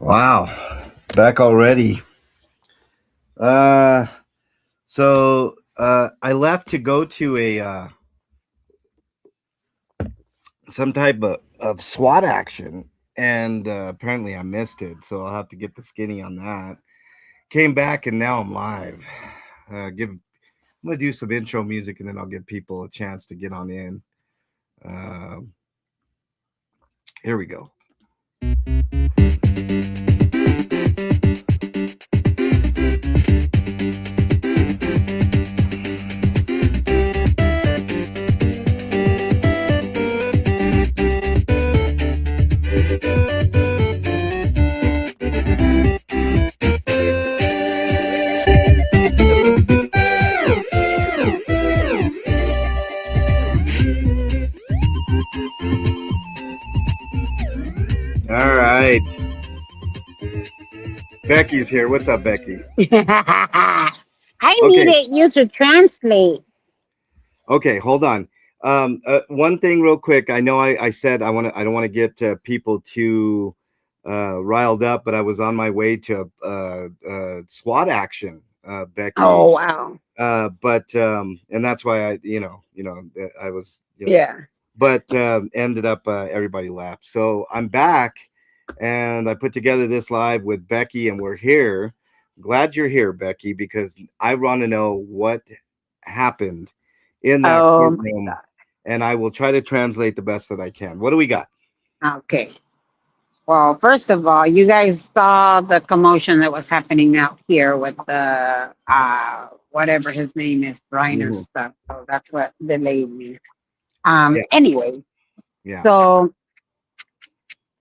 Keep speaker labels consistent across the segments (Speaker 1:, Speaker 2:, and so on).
Speaker 1: Wow, back already. Uh, I left to go to a some type of SWAT action, and apparently I missed it. So I'll have to get the skinny on that. Came back, and now I'm live. I'm gonna do some intro music, and then I'll give people a chance to get on in. Um Here we go. All right, Becky's here. What's up, Becky?
Speaker 2: I
Speaker 1: Okay,
Speaker 2: needed you to translate.
Speaker 1: okay, hold on. One thing, real quick. I know I said I don't want to get people too riled up, but I was on my way to SWAT action, Becky.
Speaker 2: Oh wow.
Speaker 1: And that's why I was,
Speaker 2: Yeah.
Speaker 1: but ended up everybody left. So I'm back, and I put together this live with Becky, and we're here. Glad you're here, Becky, because I want to know what happened in that
Speaker 2: Oh my
Speaker 1: courtroom, and I will try to translate the best that I can. What do we got?
Speaker 2: God. Okay. Well, first of all, you guys saw the commotion that was happening out here with the whatever his name is, Reiner
Speaker 1: Hmm.
Speaker 2: stuff. So that's what delayed me.
Speaker 1: Yeah,
Speaker 2: Anyway,
Speaker 1: yeah,
Speaker 2: so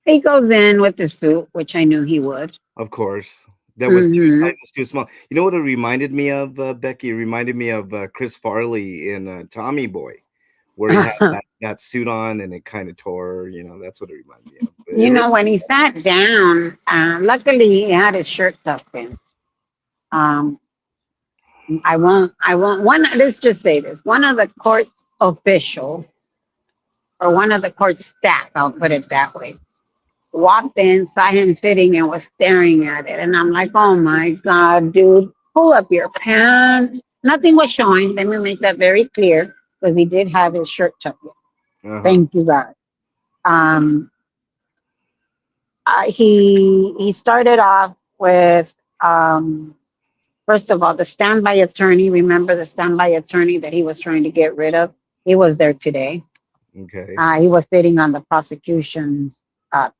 Speaker 2: he goes in with the suit, which I knew he would.
Speaker 1: of course. That was two
Speaker 2: Hmm.
Speaker 1: sizes too small. You know what it reminded me of, Becky? It reminded me of Chris Farley in Tommy Boy, where he had that suit on and it kind of tore. That's what it reminded me of. But it
Speaker 2: You
Speaker 1: looked
Speaker 2: know, when
Speaker 1: the
Speaker 2: he
Speaker 1: same.
Speaker 2: sat down, luckily he had his shirt tucked in. Um, let's just say this. One of the court official or one of the court staff, I'll put it that way, walked in, saw him sitting and was staring at it. And I'm like, oh my God, dude, pull up your pants. Nothing was showing. Let me make that very clear because he did have his shirt tucked in.
Speaker 1: Uh-huh.
Speaker 2: Thank you, God. Um, he started off with first of all, the standby attorney. Remember the standby attorney that he was trying to get rid of? He was there today.
Speaker 1: Okay.
Speaker 2: He was sitting on the prosecution's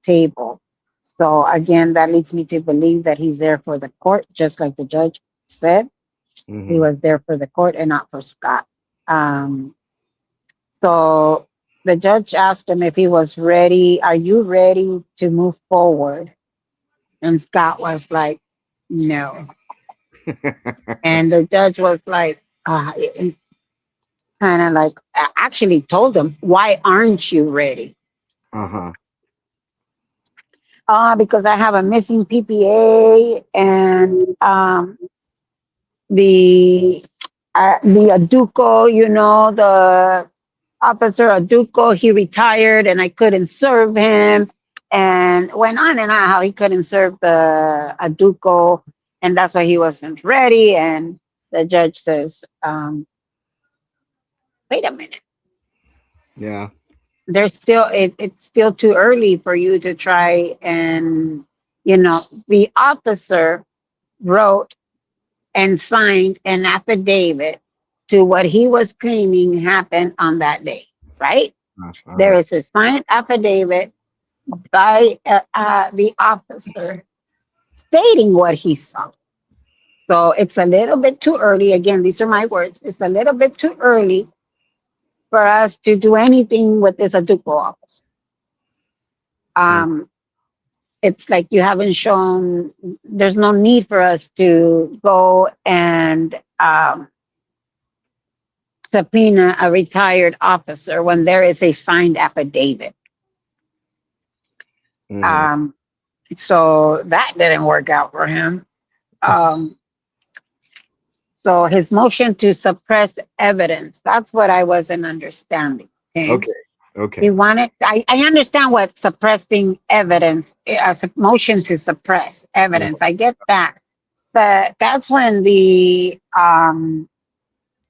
Speaker 2: table. So again, that leads me to believe that he's there for the court, just like the judge said. He
Speaker 1: Mm-hmm.
Speaker 2: was there for the court and not for Scott. Um, so the judge asked him if he was ready. Are you ready to move forward? And Scott was like, no. And the judge was like, kind of like, actually told him, why aren't you ready?
Speaker 1: Uh-huh.
Speaker 2: Because I have a missing PPA and the the Aduco, the officer Aduco, he retired and I couldn't serve him. And went on and on how he couldn't serve the Aduco, and that's why he wasn't ready. And the judge says, wait a minute.
Speaker 1: Yeah.
Speaker 2: It's still too early for you to try and the officer wrote and signed an affidavit to what he was claiming happened on that day, right? There
Speaker 1: Uh-huh.
Speaker 2: is a signed affidavit by the officer stating what he saw. So it's a little bit too early. Again, these are my words. It's a little bit too early for us to do anything with this Aduco officer.
Speaker 1: Mm.
Speaker 2: Um, it's like you haven't shown, there's no need for us to go and subpoena a retired officer when there is a signed affidavit.
Speaker 1: Mm-hmm.
Speaker 2: Um, so that didn't work out for him. Um, so his motion to suppress evidence, that's what I wasn't understanding. Okay.
Speaker 1: Okay. Okay.
Speaker 2: He wanted, I understand what suppressing evidence, as a motion to suppress evidence. I get that. But that's when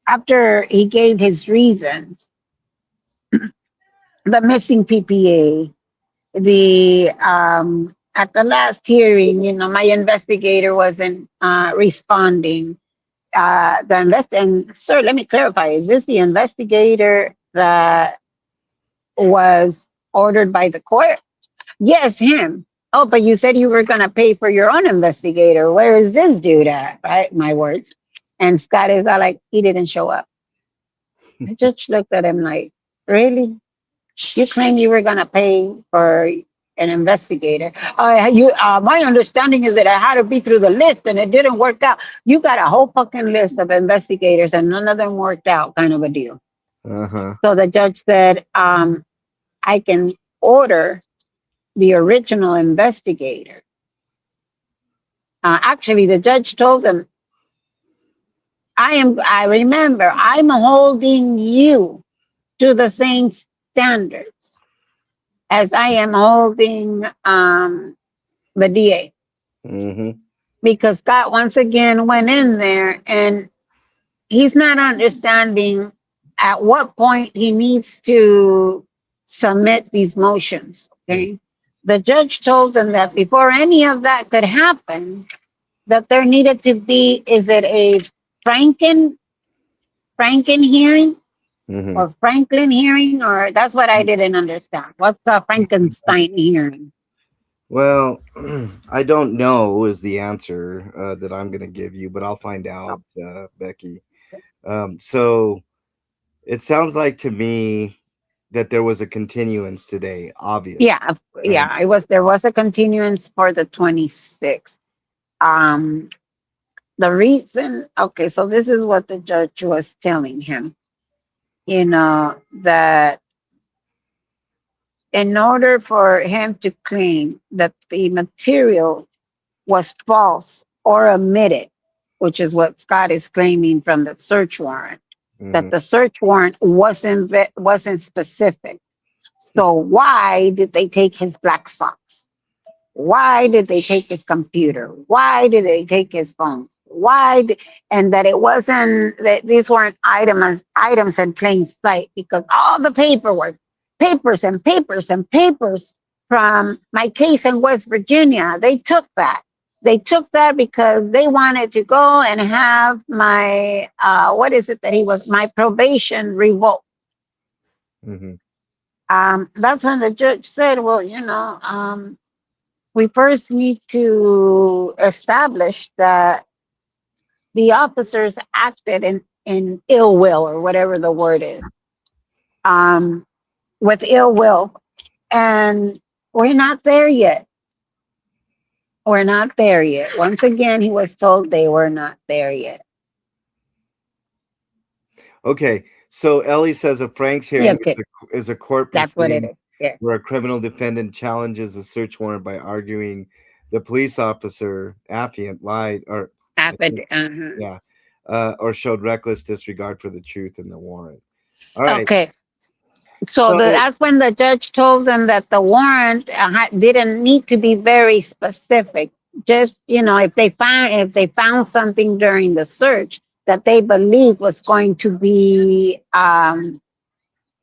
Speaker 2: after he gave his reasons, the missing PPA, at the last hearing, my investigator wasn't responding. And sir, let me clarify, is this the investigator that was ordered by the court? Yes, him. Oh, but you said you were going to pay for your own investigator. Where is this dude at? Right? My words. And Scott is all like, he didn't show up. The judge looked at him like, really? You claim you were going to pay for an investigator. My understanding is that I had to be through the list and it didn't work out. You got a whole fucking list of investigators and none of them worked out, kind of a deal.
Speaker 1: Uh-huh.
Speaker 2: So the judge said, I can order the original investigator. Actually, the judge told them, I remember, I'm holding you to the same standards as I am holding the DA.
Speaker 1: Mm-hmm.
Speaker 2: Because Scott once again went in there and he's not understanding at what point he needs to submit these motions. Okay. The judge told them that before any of that could happen, that there needed to be, is it a Franken hearing
Speaker 1: Mm-hmm.
Speaker 2: or Franklin hearing? Or that's what I didn't understand. What's a Frankenstein hearing?
Speaker 1: Well, I don't know is the answer that I'm going to give you, but I'll find out, Becky. So it sounds like to me that there was a continuance today, obvious,
Speaker 2: Yeah,
Speaker 1: right?
Speaker 2: yeah. There was a continuance for the 26th. Um, the reason, okay, so this is what the judge was telling him, that in order for him to claim that the material was false or omitted, which is what Scott is claiming from the search warrant,
Speaker 1: Mm-hmm.
Speaker 2: that the search warrant wasn't specific. So why did they take his black socks? Why did they take his computer? Why did they take his phones? And that it wasn't that these weren't items in plain sight, because all the paperwork, papers and papers and papers from my case in West Virginia, they took that. They took that because they wanted to go and have my what is it that he was, my probation revoked.
Speaker 1: Mm-hmm.
Speaker 2: That's when the judge said, well, we first need to establish that the officers acted in ill will, or whatever the word is, um, with ill will. And we're not there yet. We're not there yet. Once again, he was told they were not there yet.
Speaker 1: Okay, so Ellie says a Frank's
Speaker 2: Yeah,
Speaker 1: hearing
Speaker 2: okay,
Speaker 1: is a court
Speaker 2: that's what it
Speaker 1: proceeding
Speaker 2: is. Yeah,
Speaker 1: where a criminal defendant challenges a search warrant by arguing the police officer affiant lied, or I
Speaker 2: happened.
Speaker 1: think, yeah, or showed reckless disregard for the truth in the warrant. All right,
Speaker 2: Okay, so
Speaker 1: so
Speaker 2: that's when the judge told them that the warrant didn't need to be very specific. Just, if they found something during the search that they believed was going to be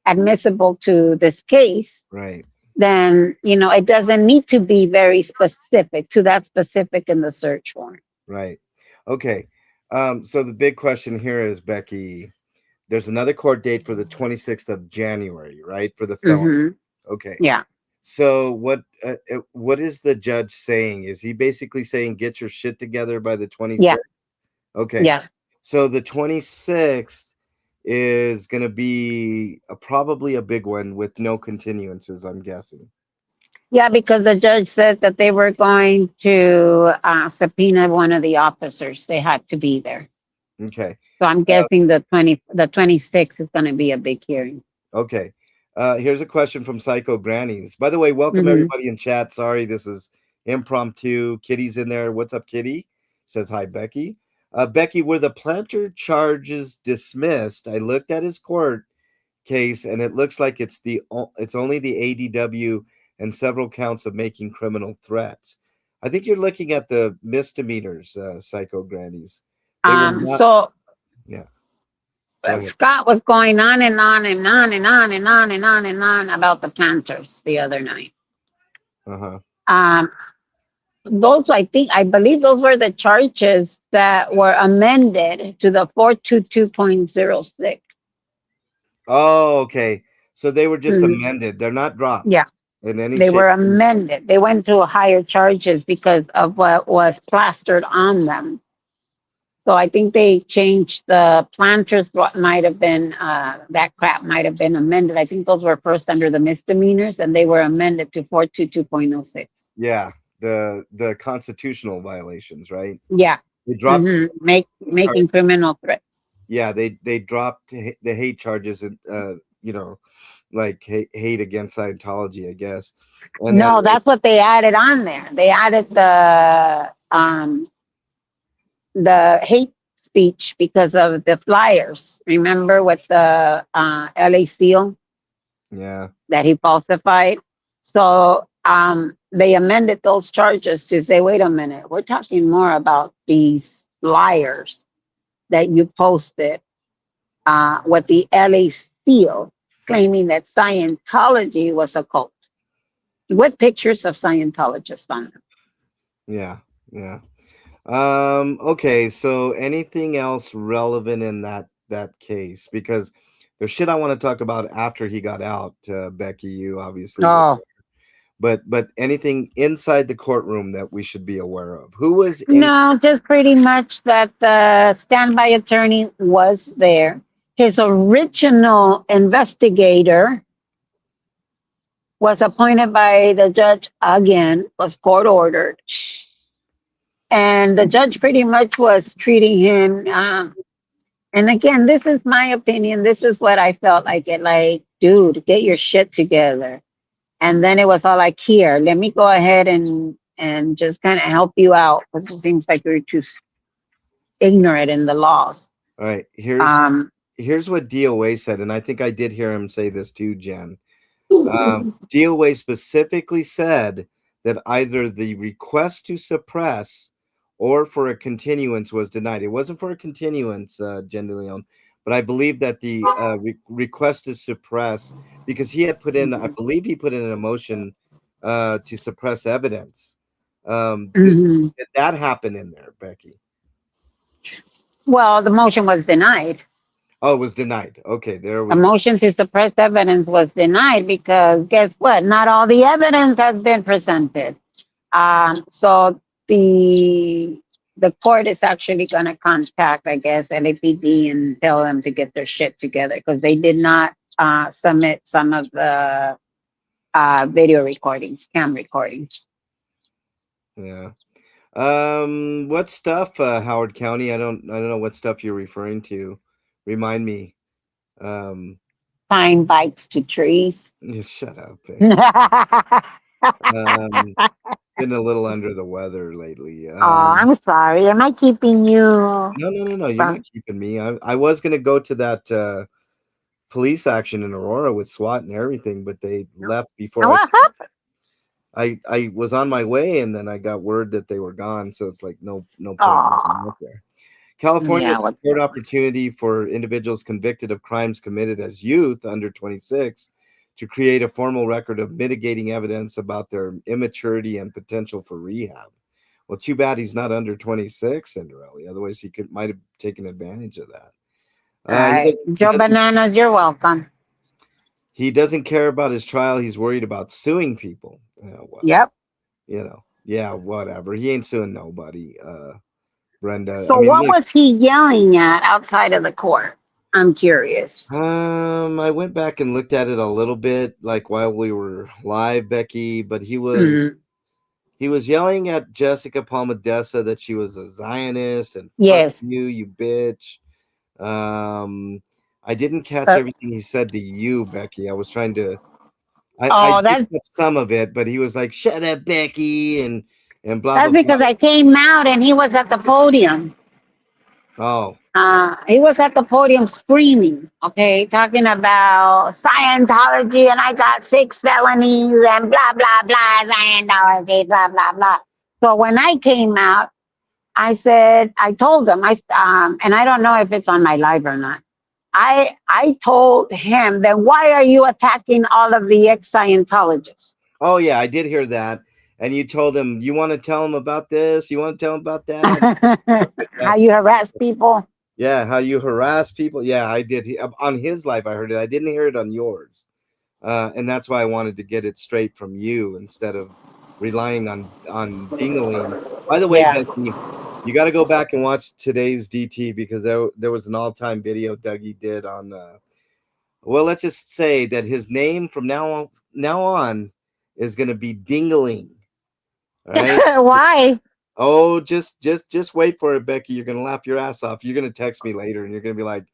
Speaker 2: admissible to this case,
Speaker 1: right,
Speaker 2: then it doesn't need to be very specific to that specific in the search warrant.
Speaker 1: right, okay. So the big question here is, Becky, there's another court date for the 26th of January, right, for the felony.
Speaker 2: Hmm.
Speaker 1: Okay.
Speaker 2: Yeah.
Speaker 1: So what is the judge saying? Is he basically saying get your shit together by the
Speaker 2: Yeah.
Speaker 1: 26th? Okay.
Speaker 2: Yeah.
Speaker 1: So the 26th is going to be probably a big one with no continuances, I'm guessing.
Speaker 2: Yeah, because the judge said that they were going to subpoena one of the officers. They had to be there.
Speaker 1: Okay.
Speaker 2: So I'm guessing the 26th is going to be a big hearing.
Speaker 1: Okay. Here's a question from Psycho Grannies. By the way, welcome
Speaker 2: Hmm.
Speaker 1: everybody in chat. Sorry, this is impromptu. Kitty's in there. What's up, Kitty? Says hi, Becky. Becky, were the planter charges dismissed? I looked at his court case, and it looks like it's only the ADW and several counts of making criminal threats. I think you're looking at the misdemeanors, Psycho Grannies. They were not.
Speaker 2: So
Speaker 1: Yeah. Go ahead.
Speaker 2: Scott was going on and on and on and on and on and on and on about the planters the other night.
Speaker 1: Uh-huh.
Speaker 2: Those, I believe those were the charges that were amended to the 422.06.
Speaker 1: Oh, okay. So they were just
Speaker 2: Mhm.
Speaker 1: amended. They're not dropped
Speaker 2: Yeah,
Speaker 1: in any
Speaker 2: they
Speaker 1: shape.
Speaker 2: were amended. They went to higher charges because of what was plastered on them. So I think they changed the planters. What might have been that crap might have been amended. I think those were first under the misdemeanors, and they were amended to 422.06.
Speaker 1: Yeah, the constitutional violations, right?
Speaker 2: Yeah.
Speaker 1: They dropped.
Speaker 2: Making criminal threats.
Speaker 1: Yeah, they dropped the hate charges, and like hate against Scientology, I guess. And
Speaker 2: No, that's what they added on there. They added the hate speech because of the flyers. Remember with the LA seal
Speaker 1: yeah,
Speaker 2: that he falsified? So they amended those charges to say, wait a minute, we're talking more about these flyers that you posted with the LA seal claiming that Scientology was a cult with pictures of Scientologists on them.
Speaker 1: yeah. Okay, so anything else relevant in that case? Because there's shit I want to talk about after he got out, Becky. You obviously,
Speaker 2: Oh,
Speaker 1: but anything inside the courtroom that we should be aware of? Who was in?
Speaker 2: no, just pretty much that the standby attorney was there. His original investigator was appointed by the judge again, was court ordered. And the judge pretty much was treating him. And again, this is my opinion. This is what I felt like it. Like, dude, get your shit together. And then it was all like, here, let me go ahead and just kind of help you out because it seems like you're too ignorant in the laws.
Speaker 1: All right, here's what DOA said, and I think I did hear him say this too, Jen. DOA specifically said that either the request to suppress or for a continuance was denied. It wasn't for a continuance, Jen De Leon, but I believe that the request to suppress, because he had put in, I believe he put in a motion to suppress evidence. Did that happen in there, Becky?
Speaker 2: Well, the motion was denied.
Speaker 1: Oh, it was denied. Okay, there we
Speaker 2: go. The motion to suppress evidence was denied because guess what? Not all the evidence has been presented. So the court is actually going to contact, I guess, LAPD and tell them to get their shit together because they did not submit some of the video recordings, cam recordings.
Speaker 1: Yeah. What stuff, Howard County? I don't know what stuff you're referring to. Remind me.
Speaker 2: Tying bikes to trees.
Speaker 1: Shut up. Been a little under the weather lately.
Speaker 2: I'm sorry. Am I keeping you?
Speaker 1: No. You're not keeping me. I was gonna go to that police action in Aurora with SWAT and everything, but they left before.
Speaker 2: What happened?
Speaker 1: I was on my way, and then I got word that they were gone. So it's like no point out there. California is a court opportunity for individuals convicted of crimes committed as youth under 26 to create a formal record of mitigating evidence about their immaturity and potential for rehab. Well, too bad he's not under 26, Cinderella. Otherwise, he might have taken advantage of that.
Speaker 2: All right. Joe Bananas, you're welcome.
Speaker 1: He doesn't care about his trial. He's worried about suing people.
Speaker 2: Yep.
Speaker 1: Yeah, whatever. He ain't suing nobody. Brenda.
Speaker 2: So what was he yelling at outside of the court? I'm curious.
Speaker 1: I went back and looked at it a little bit, like while we were live, Becky. But he was yelling at Jessica Palmadessa that she was a Zionist and
Speaker 2: yes,
Speaker 1: you bitch. I didn't catch everything he said to you, Becky. I was trying to. I did catch some of it, but he was like, "Shut up, Becky," and blah.
Speaker 2: That's
Speaker 1: blah,
Speaker 2: because
Speaker 1: blah.
Speaker 2: I came out and he was at the podium.
Speaker 1: Oh,
Speaker 2: He was at the podium screaming, okay, talking about Scientology, and I got 6 felonies and blah blah blah Scientology, blah blah blah. So when I came out, I told him, and I don't know if it's on my live or not. I told him that why are you attacking all of the ex Scientologists?
Speaker 1: oh yeah, I did hear that. And you told him you want to tell him about this, you want to tell him about that.
Speaker 2: How you harass people?
Speaker 1: Yeah, how you harass people. Yeah, I did. On his life, I heard it. I didn't hear it on yours. And that's why I wanted to get it straight from you instead of relying on dinglings. By the way,
Speaker 2: Yeah.
Speaker 1: Becky, you got to go back and watch today's DT because there was an all-time video Dougie did on. Well, let's just say that his name from now on is going to be Dingling. All right.
Speaker 2: Why?
Speaker 1: Oh, just wait for it, Becky. You're gonna laugh your ass off. You're gonna text me later, and you're gonna be like,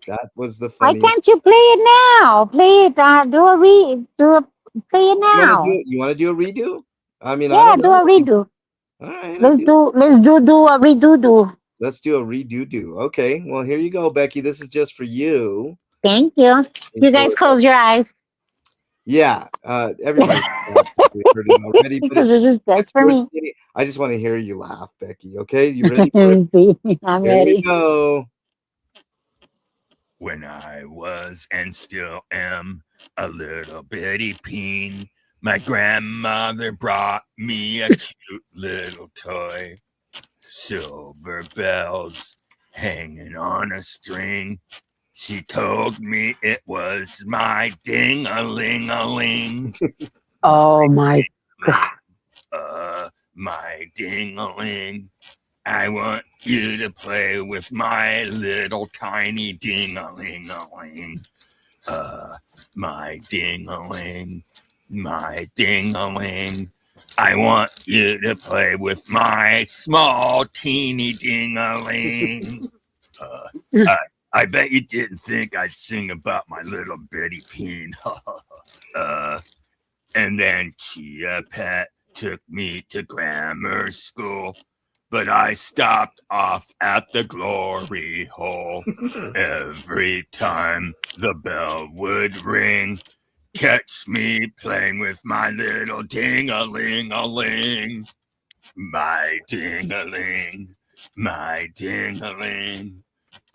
Speaker 1: "That was the
Speaker 2: Why
Speaker 1: funniest."
Speaker 2: can't you play it now? Play it. Play it
Speaker 1: You want to do
Speaker 2: now.
Speaker 1: it? You want to do a redo? I mean, I
Speaker 2: Yeah,
Speaker 1: don't
Speaker 2: do a
Speaker 1: know.
Speaker 2: redo.
Speaker 1: All right,
Speaker 2: Let's do a redo do.
Speaker 1: let's do a redo do. Okay, well here you go, Becky. This is just for you.
Speaker 2: Thank you. You guys
Speaker 1: Enjoy.
Speaker 2: close your eyes.
Speaker 1: Yeah, everybody probably heard it already, but
Speaker 2: Because this is
Speaker 1: it's
Speaker 2: just for
Speaker 1: worth
Speaker 2: me.
Speaker 1: getting. I just want to hear you laugh, Becky. Okay, you ready
Speaker 2: Let
Speaker 1: for it?
Speaker 2: me see. I'm
Speaker 1: Here we
Speaker 2: ready.
Speaker 1: go.
Speaker 3: When I was and still am a little bitty peen, my grandmother brought me a cute little toy. Silver bells hanging on a string. She told me it was my ding-a-ling-a-ling.
Speaker 2: Oh my God.
Speaker 3: My ding-a-ling. I want you to play with my little tiny ding-a-ling-a-ling. My ding-a-ling, my ding-a-ling. I want you to play with my small teeny ding-a-ling. I bet you didn't think I'd sing about my little bitty peen. And then Chia Pet took me to grammar school, but I stopped off at the glory hole. Every time the bell would ring, catch me playing with my little ding-a-ling-a-ling. My ding-a-ling, my ding-a-ling.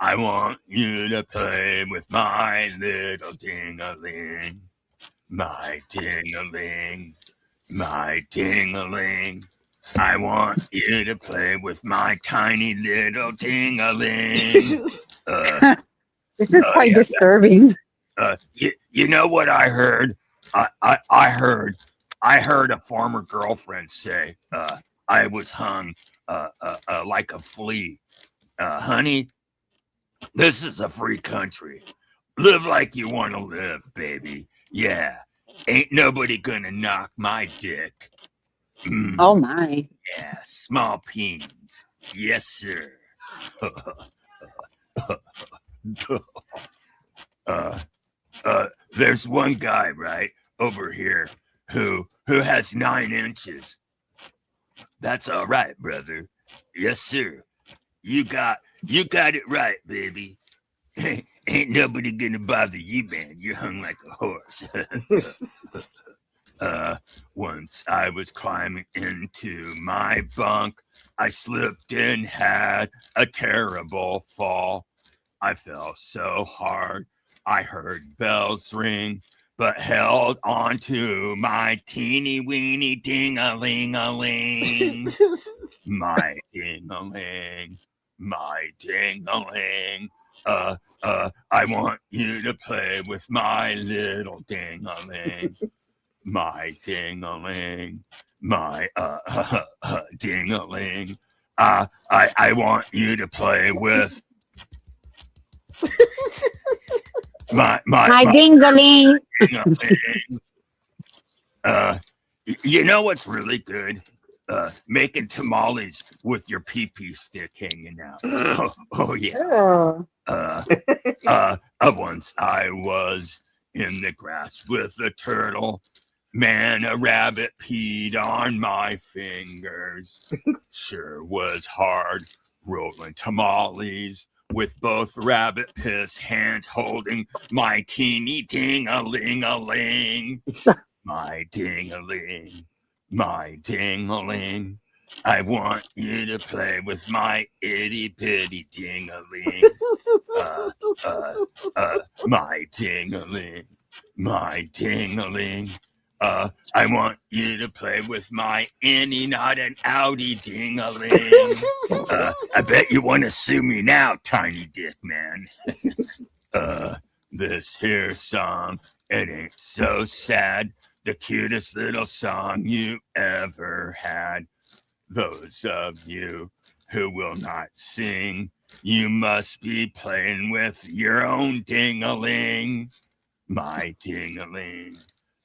Speaker 3: I want you to play with my little ding-a-ling. My ding-a-ling, my ding-a-ling. I want you to play with my tiny little ding-a-ling.
Speaker 2: This is quite
Speaker 3: Yeah.
Speaker 2: disturbing.
Speaker 3: You know what I heard? I heard a former girlfriend say I was hung like a flea. Honey, this is a free country. Live like you want to live, baby. Yeah, ain't nobody gonna knock my dick.
Speaker 2: Oh my.
Speaker 3: Yeah, small peens. Yes, sir. There's one guy right over here who has 9 inches. That's all right, brother. Yes, sir. You got it right, baby. Ain't nobody gonna bother you, man. You're hung like a horse. Once I was climbing into my bunk, I slipped and had a terrible fall. I fell so hard, I heard bells ring, but held on to my teeny weeny ding-a-ling-a-ling. My ding-a-ling, my ding-a-ling. I want you to play with my little ding-a-ling. My ding-a-ling, my ding-a-ling. I want you to play with my
Speaker 2: Ding-a-ling.
Speaker 3: ding-a-ling. You know what's really good? Making tamales with your pee-pee stick hanging out. Oh yeah.
Speaker 2: Oh.
Speaker 3: Once I was in the grass with a turtle. Man, a rabbit peed on my fingers. Sure was hard rolling tamales with both rabbit piss hands holding my teeny ding-a-ling-a-ling. My ding-a-ling, my ding-a-ling. I want you to play with my itty-bitty ding-a-ling. My ding-a-ling, my ding-a-ling. I want you to play with my innie, not an outie ding-a-ling. I bet you want to sue me now, tiny dick man. This here song, it ain't so sad. The cutest little song you ever had. Those of you who will not sing, you must be playing with your own ding-a-ling. My ding-a-ling,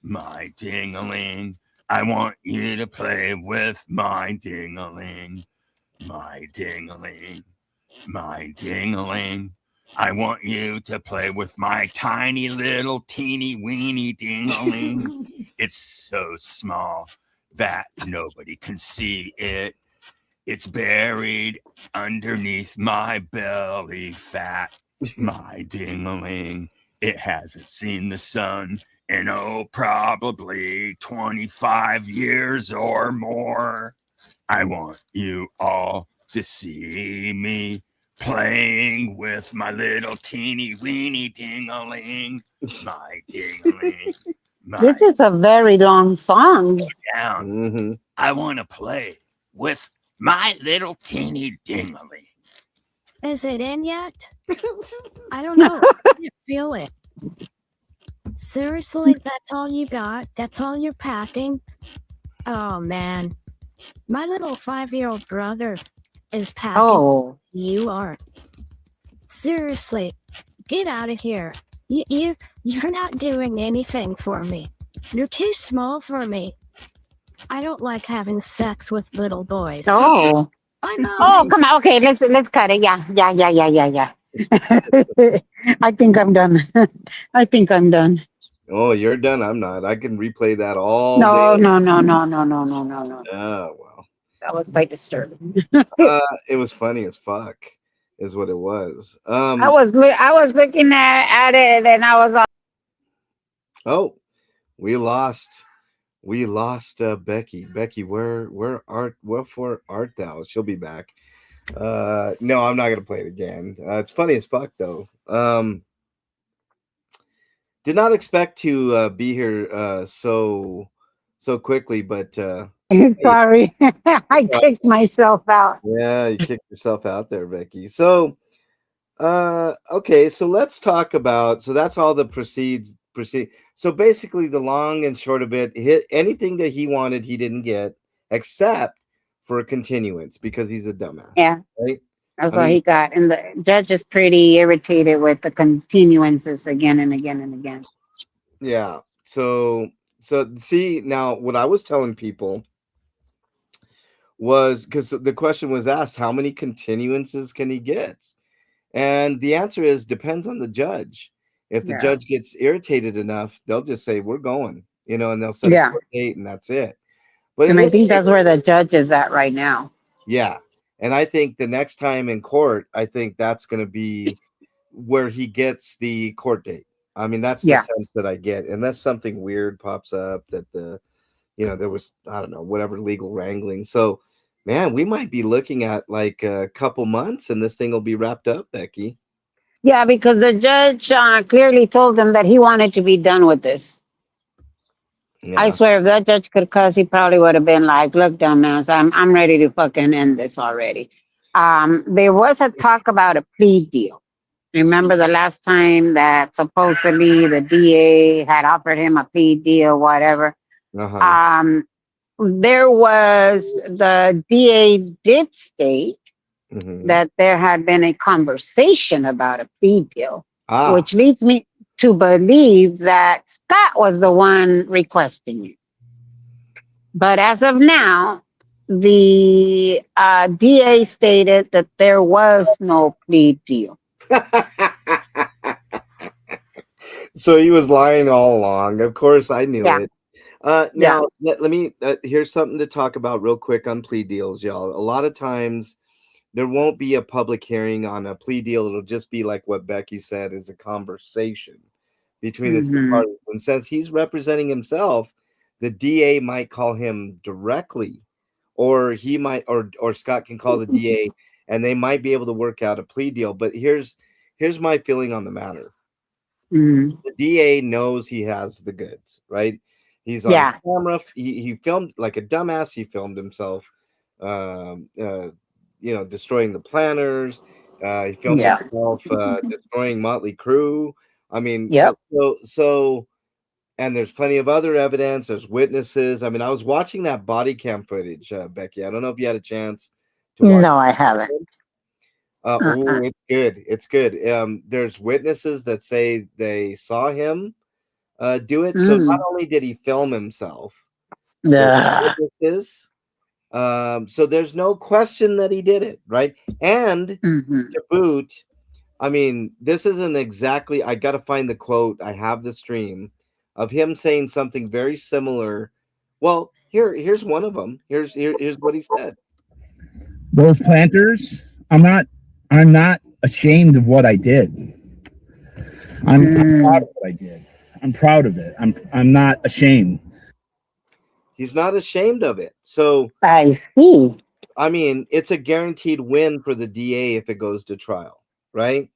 Speaker 3: my ding-a-ling. I want you to play with my ding-a-ling. My ding-a-ling, my ding-a-ling. I want you to play with my tiny little teeny weeny ding-a-ling. It's so small that nobody can see it. It's buried underneath my belly fat. My ding-a-ling, it hasn't seen the sun in probably 25 years or more. I want you all to see me playing with my little teeny weeny ding-a-ling. My ding-a-ling.
Speaker 2: This is a very long song.
Speaker 3: Down.
Speaker 1: Mm-hmm.
Speaker 3: I want to play with my little teeny ding-a-ling.
Speaker 4: Is it in yet? I don't know. I can't feel it. Seriously, that's all you got? That's all you're packing? Oh man. My little 5-year-old brother is packing.
Speaker 2: Oh,
Speaker 4: You aren't. Seriously, get out of here. You're not doing anything for me. You're too small for me. I don't like having sex with little boys.
Speaker 2: oh,
Speaker 4: I know.
Speaker 2: oh! Come on. Okay, let's cut it. Yeah. I think I'm done. I think I'm done.
Speaker 1: Oh, you're done. I'm not. I can replay that all
Speaker 2: No,
Speaker 1: day.
Speaker 2: no.
Speaker 1: Oh, well.
Speaker 2: That was quite disturbing.
Speaker 1: It was funny as fuck, is what it was.
Speaker 2: I was looking at it, and I was like,
Speaker 1: Oh, we lost Becky. Becky, where for art thou? She'll be back. No, I'm not gonna play it again. It's funny as fuck though. Did not expect to be here so quickly, but
Speaker 2: sorry, I kicked myself out.
Speaker 1: yeah, you kicked yourself out there, Becky. So okay, so let's talk about, so that's all the proceed. So basically the long and short of it, anything that he wanted he didn't get except for a continuance because he's a dumbass.
Speaker 2: Yeah.
Speaker 1: Right?
Speaker 2: That's what he got. And the judge is pretty irritated with the continuances again and again and again.
Speaker 1: Yeah. So see, now what I was telling people was, because the question was asked, how many continuances can he get? And the answer is depends on the judge. If the judge gets irritated enough, they'll just say, we're going, and they'll set a court date and that's it. But
Speaker 2: and I think that's where the judge is at right now.
Speaker 1: Yeah. And I think the next time in court, I think that's going to be where he gets the court date. I mean, that's the sense that I get. Unless something weird pops up that there was, I don't know, whatever legal wrangling. So, man, we might be looking at like a couple months and this thing will be wrapped up, Becky.
Speaker 2: Yeah, because the judge clearly told them that he wanted to be done with this. Yeah. I swear, if that judge could cuss, he probably would have been like, look, dumbass, I'm ready to fucking end this already. There was a talk about a plea deal. Remember the last time that supposedly the DA had offered him a plea deal, whatever.
Speaker 1: Uh-huh.
Speaker 2: There was, the DA did state that there had been a conversation about a plea deal, which leads me to believe that Scott was the one requesting it. But as of now, the DA stated that there was no plea deal.
Speaker 1: So he was lying all along. Of course, I knew it. Now, let me, here's something to talk about real quick on plea deals, y'all. A lot of times there won't be a public hearing on a plea deal. It'll just be like what Becky said, is a conversation between the two
Speaker 2: Mm-hmm.
Speaker 1: parties. And since he's representing himself, the DA might call him directly, or he might, or Scott can call the DA, and they might be able to work out a plea deal. But here's my feeling on the matter.
Speaker 2: Mm-hmm.
Speaker 1: The DA knows he has the goods, right? He's on
Speaker 2: Yeah.
Speaker 1: camera. He filmed like a dumbass. He filmed himself, destroying the planners. He filmed
Speaker 2: Yeah.
Speaker 1: himself destroying Motley Crue. I mean,
Speaker 2: Yep.
Speaker 1: and there's plenty of other evidence. There's witnesses. I mean, I was watching that body cam footage, Becky. I don't know if you had a chance to watch.
Speaker 2: No, I haven't. Uh-uh.
Speaker 1: It's good. It's good. There's witnesses that say they saw him do it. So not
Speaker 2: Mm.
Speaker 1: only did he film himself, there's
Speaker 2: Yeah.
Speaker 1: witnesses. So there's no question that he did it, right? And
Speaker 2: Mm-hmm.
Speaker 1: to boot, I mean, this isn't exactly. I got to find the quote. I have the stream of him saying something very similar. Well, here's one of them. Here's what he said.
Speaker 5: Those planters, I'm not ashamed of what I did. I'm proud of what I did. I'm proud of it. I'm not ashamed.
Speaker 1: He's not ashamed of it. So
Speaker 2: I see.
Speaker 1: I mean, it's a guaranteed win for the DA if it goes to trial, right?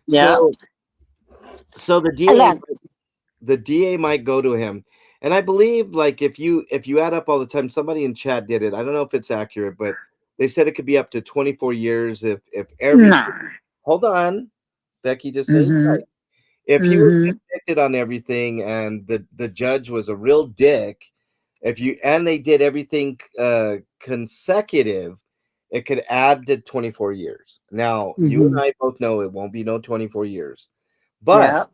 Speaker 2: Yeah.
Speaker 1: So the DA might go to him. And I believe, like, if you add up all the time, somebody in chat did it. I don't know if it's accurate, but they said it could be up to 24 years if every hold on. Becky just said right. If he was convicted on everything and the judge was a real dick, and they did everything consecutive, it could add to 24 years. Now, you and I both know it won't be no 24 years. But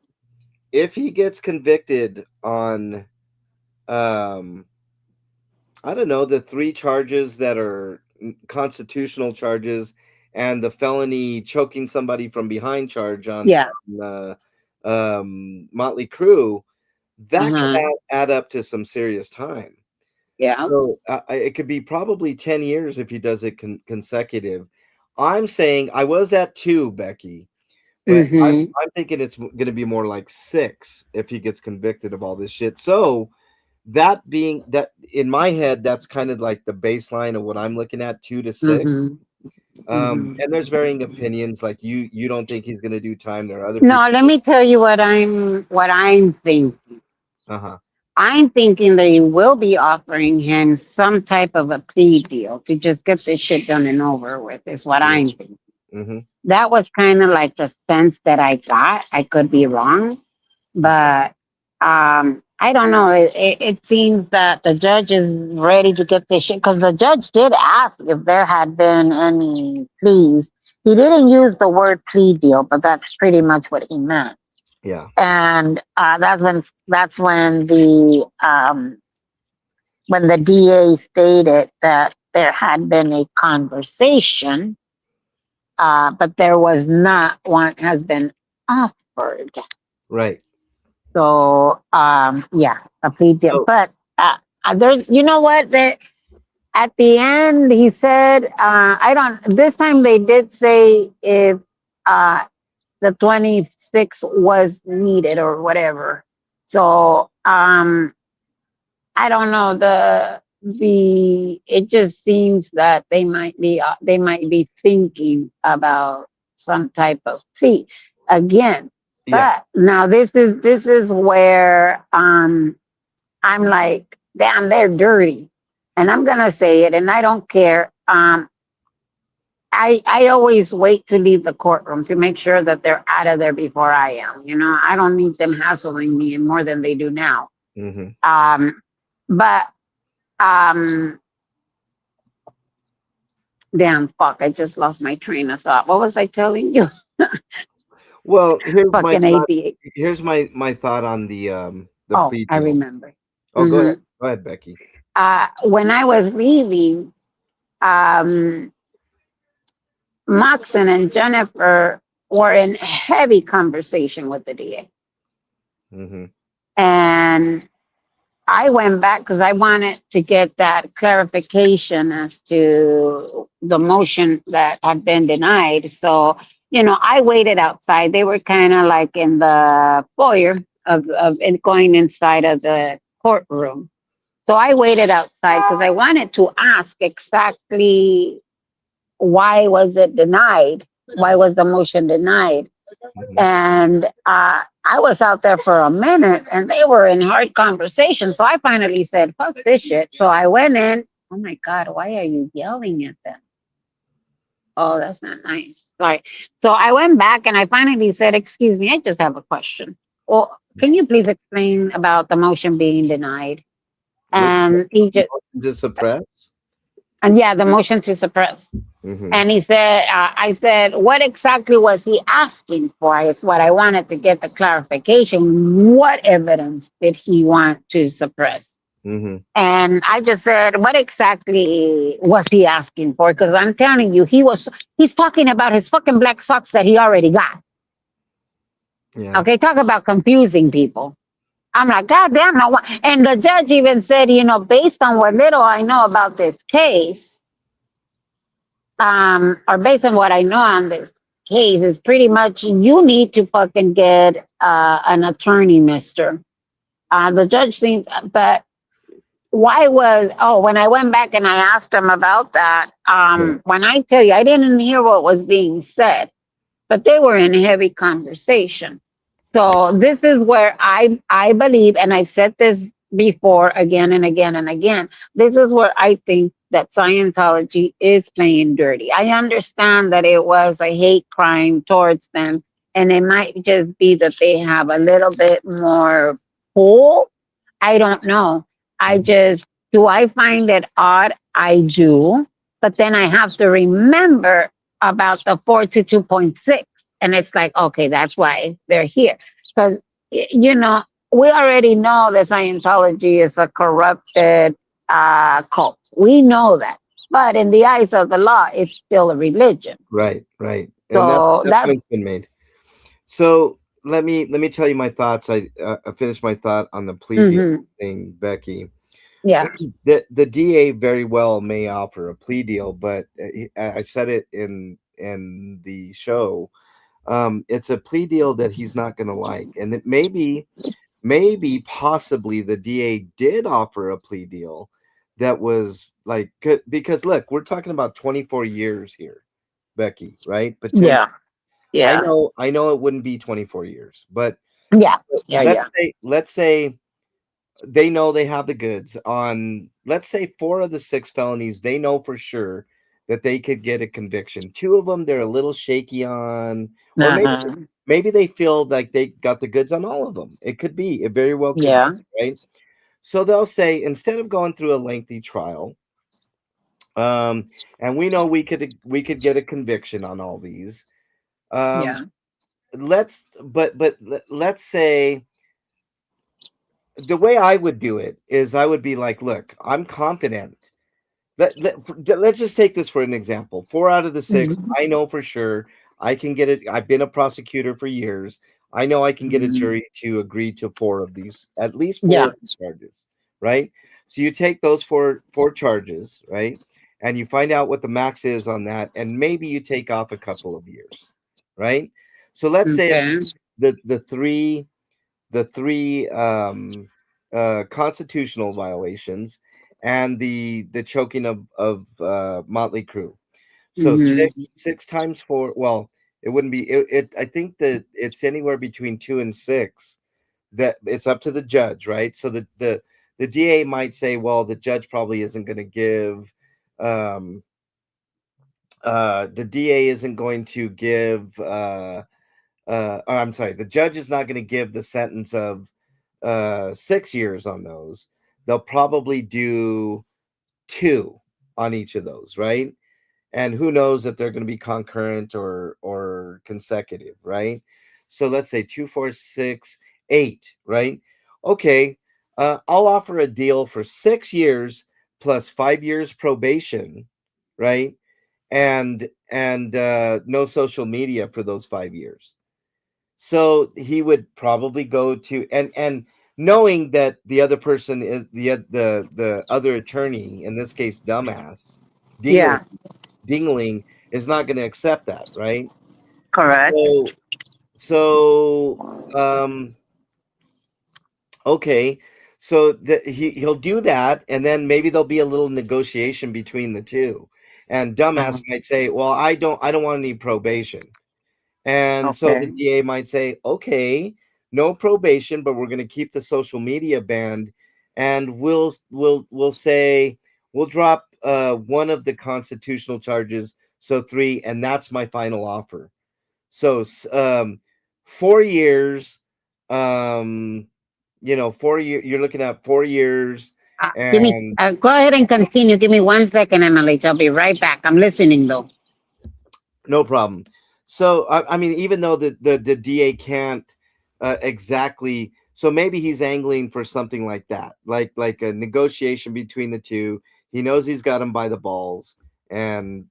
Speaker 1: if he gets convicted on I don't know, the 3 charges that are constitutional charges and the felony choking somebody from behind charge on Motley Crue, that could add up to some serious time.
Speaker 2: Yeah.
Speaker 1: So it could be probably 10 years if he does it consecutive. I'm saying I was at 2, Becky, but I'm thinking it's going to be more like 6 if he gets convicted of all this shit. So that being that in my head, that's kind of like the baseline of what I'm looking at, 2 to 6. And there's varying opinions. Like you don't think he's going to do time. There are other
Speaker 2: No, let me tell you what I'm thinking. I'm thinking they will be offering him some type of a plea deal to just get this shit done and over with, is what I'm thinking. That was kind of like the sense that I got. I could be wrong, but I don't know. It seems that the judge is ready to get this shit, because the judge did ask if there had been any pleas. He didn't use the word plea deal, but that's pretty much what he meant.
Speaker 1: Yeah.
Speaker 2: And that's when the DA stated that there had been a conversation, but there was not one has been offered.
Speaker 1: Right.
Speaker 2: So yeah, a plea deal. But there's, you know what? At the end, he said, this time they did say if the 26 was needed or whatever. So I don't know, it just seems that they might be thinking about some type of plea again. But now this is where I'm like, damn, they're dirty. And I'm gonna say it, and I don't care. I always wait to leave the courtroom to make sure that they're out of there before I am. You know, I don't need them hassling me more than they do now. But damn, fuck, I just lost my train of thought. What was I telling you?
Speaker 1: Well, here's my thought on the plea deal.
Speaker 2: I remember.
Speaker 1: Oh, go ahead, Becky.
Speaker 2: When I was leaving, Moxon and Jennifer were in heavy conversation with the DA. And I went back because I wanted to get that clarification as to the motion that had been denied. So, I waited outside. They were kind of like in the foyer of it going inside of the courtroom. So I waited outside because I wanted to ask exactly why was it denied? Why was the motion denied?
Speaker 1: Mhm.
Speaker 2: And I was out there for a minute and they were in hard conversation. So I finally said, fuck this shit. So I went in. Oh my God, why are you yelling at them? Oh, that's not nice. Sorry. So I went back and I finally said, excuse me, I just have a question. Well, can you please explain about the motion being denied?
Speaker 1: Which
Speaker 2: And he just,
Speaker 1: motion to suppress?
Speaker 2: and yeah, the motion to suppress.
Speaker 1: Mhm.
Speaker 2: And he said, I said, what exactly was he asking for? Is what I wanted to get the clarification. What evidence did he want to suppress?
Speaker 1: Mhm.
Speaker 2: And I just said, what exactly was he asking for? Because I'm telling you, he's talking about his fucking black socks that he already got.
Speaker 1: Yeah.
Speaker 2: Okay, talk about confusing people. I'm like, God damn, no one. And the judge even said, based on what little I know about this case, or based on what I know on this case, is pretty much you need to fucking get an attorney, mister. The judge seems, but when I went back and I asked him about that, when I tell you, I didn't hear what was being said, but they were in heavy conversation. So this is where I believe, and I've said this before again and again and again, this is where I think that Scientology is playing dirty. I understand that it was a hate crime towards them, and it might just be that they have a little bit more pull. I don't know. Do I find it odd? I do. But then I have to remember about the 422.6. And it's like, okay, that's why they're here. Because, we already know that Scientology is a corrupted cult. We know that. But in the eyes of the law, it's still a religion.
Speaker 1: Right. Right. And
Speaker 2: So
Speaker 1: that point's been made. So let me tell you my thoughts. I finished my thought on the plea deal
Speaker 2: mhm,
Speaker 1: thing, Becky.
Speaker 2: yeah,
Speaker 1: The DA very well may offer a plea deal, but I said it in the show. It's a plea deal that he's not going to like, and that maybe possibly the DA did offer a plea deal that was like because look, we're talking about 24 years here, Becky, right? Potential.
Speaker 2: yeah, yeah,
Speaker 1: I know it wouldn't be 24 years, but
Speaker 2: yeah, yeah,
Speaker 1: let's
Speaker 2: yeah,
Speaker 1: say they know they have the goods on, let's say, 4 of the 6 felonies. They know for sure that they could get a conviction. 2 of them they're a little shaky on, or
Speaker 2: uh-huh,
Speaker 1: maybe they feel like they got the goods on all of them. It could be, it very well could
Speaker 2: yeah,
Speaker 1: be, right? So they'll say, instead of going through a lengthy trial, and we know we could get a conviction on all these.
Speaker 2: yeah,
Speaker 1: Let's say the way I would do it is I would be like, look, I'm confident. Let's just take this for an example. 4 out of the 6,
Speaker 2: mhm,
Speaker 1: I know for sure I can get it. I've been a prosecutor for years. I know I can get a
Speaker 2: mhm,
Speaker 1: jury to agree to 4 of these, at least four
Speaker 2: yeah,
Speaker 1: of these charges, right? So you take those four charges, right? And you find out what the max is on that, and maybe you take off a couple of years, right? So let's say
Speaker 2: okay,
Speaker 1: the three constitutional violations and the choking of Motley Crue. So
Speaker 2: mhm,
Speaker 1: six times four. Well, it wouldn't be it. I think that it's anywhere between 2 and 6. That it's up to the judge, right? So the DA might say, well, the judge probably isn't going to give. Um, the DA isn't going to give. I'm sorry, the judge is not going to give the sentence of 6 years on those. They'll probably do 2 on each of those, right? And who knows if they're going to be concurrent or consecutive, right? So let's say 2, 4, 6, 8, right? Okay, I'll offer a deal for 6 years plus 5 years probation, right? And no social media for those 5 years. So he would probably go to, and knowing that the other person is the other attorney, in this case dumbass Dean,
Speaker 2: yeah,
Speaker 1: dingling is not going to accept that, right?
Speaker 2: Correct.
Speaker 1: So okay, so he'll do that, and then maybe there'll be a little negotiation between the two, and dumbass might say, well, I don't want any probation. And so the
Speaker 2: Okay.
Speaker 1: DA might say, okay, no probation, but we're going to keep the social media banned, and we'll say we'll drop one of the constitutional charges, so 3, and that's my final offer. So 4 years, 4 year, you're looking at 4 years,
Speaker 2: Give me.
Speaker 1: and
Speaker 2: Go ahead and continue. Give me 1 second, Emily. I'll be right back. I'm listening though.
Speaker 1: no problem. So I mean, even though the DA can't exactly, so maybe he's angling for something like that, like a negotiation between the two. He knows he's got him by the balls, and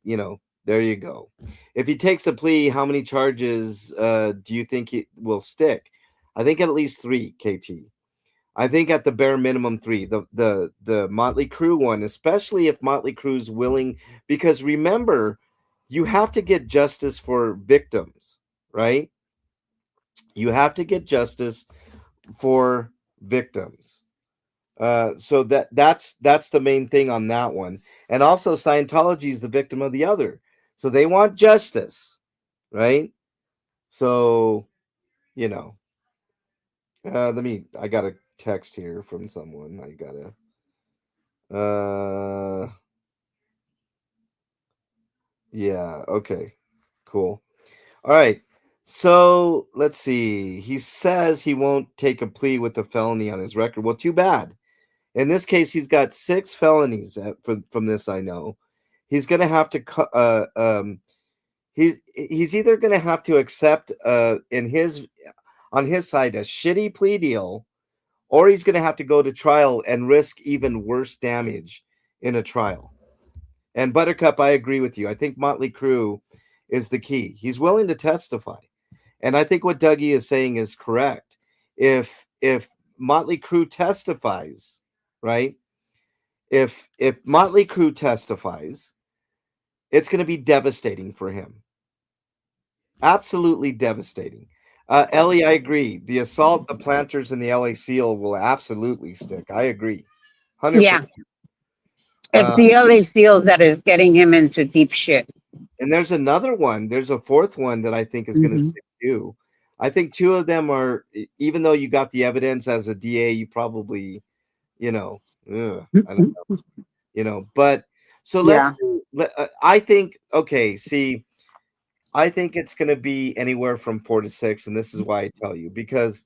Speaker 1: there you go. If he takes a plea, how many charges do you think he will stick? I think at least 3, KT. I think at the bare minimum 3. The Motley Crue one, especially if Motley Crue's willing, because remember, you have to get justice for victims, right? You have to get justice for victims. So that's the main thing on that one. And also Scientology is the victim of the other. So they want justice, right? So, I got a text here from someone. Yeah, okay. Cool. All right. So let's see. He says he won't take a plea with a felony on his record. Well, too bad. In this case, he's got 6 felonies from this. I know he's going to have to. He's either going to have to accept on his side a shitty plea deal, or he's going to have to go to trial and risk even worse damage in a trial. And Buttercup, I agree with you. I think Motley Crue is the key. He's willing to testify. And I think what Dougie is saying is correct. If Motley Crue testifies, right? If Motley Crue testifies, it's going to be devastating for him. Absolutely devastating. Ellie, I agree. The assault, the planters, and the LA Seal will absolutely stick. I agree. 100%.
Speaker 2: Yeah. It's the LA Seals that is getting him into deep shit.
Speaker 1: And there's another one. There's a 4th one that I think is going to stick too. I think 2 of them are, even though you got the evidence as a DA, you probably, I don't know, but so I think, okay, see, I think it's going to be anywhere from 4 to 6. And this is why I tell you, because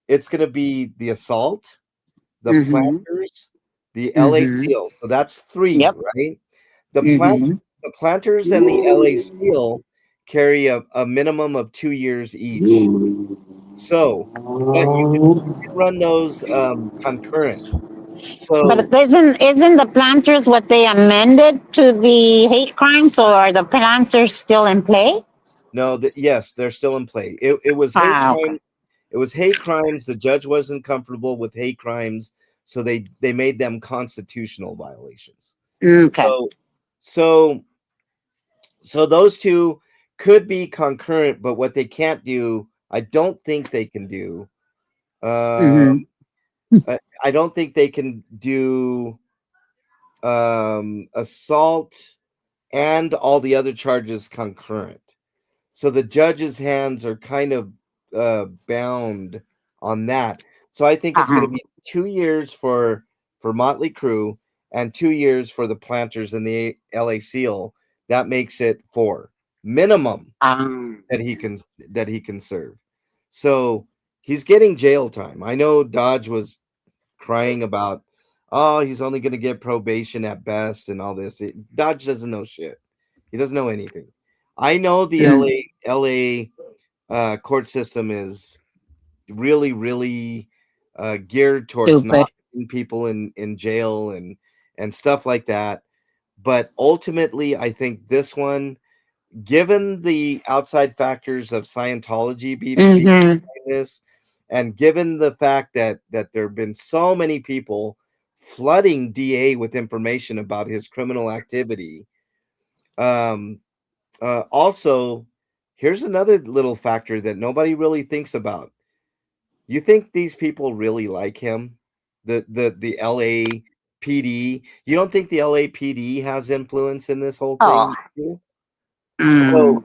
Speaker 1: it's going to be the assault, the planters, the LA Seal. So that's 3, right? The planters and the LA Seal carry a minimum of 2 years each. So, but you can run those concurrent. So,
Speaker 2: but isn't the planters what they amended to the hate crimes, or are the planters still in play?
Speaker 1: no, yes, they're still in play. It was hate crimes. It was hate crimes. The judge wasn't comfortable with hate crimes, so they made them constitutional violations.
Speaker 2: Okay.
Speaker 1: So those 2 could be concurrent, but what they can't do, I don't think they can do. I don't think they can do assault and all the other charges concurrent. So the judge's hands are kind of bound on that. So I think it's going to be 2 years for Motley Crue and 2 years for the planters and the LA Seal. That makes it 4 minimum that he can serve. So he's getting jail time. I know Dodge was crying about, oh, he's only going to get probation at best and all this. Dodge doesn't know shit. He doesn't know anything. I know the LA court system is really, really geared towards not putting people in jail and stuff like that. But ultimately, I think this one, given the outside factors of Scientology behind this, and given the fact that there have been so many people flooding DA with information about his criminal activity, Um, also, here's another little factor that nobody really thinks about. You think these people really like him? The LAPD. You don't think the LAPD has influence in this whole
Speaker 2: Oh,
Speaker 1: thing? Too?
Speaker 2: mm.
Speaker 1: So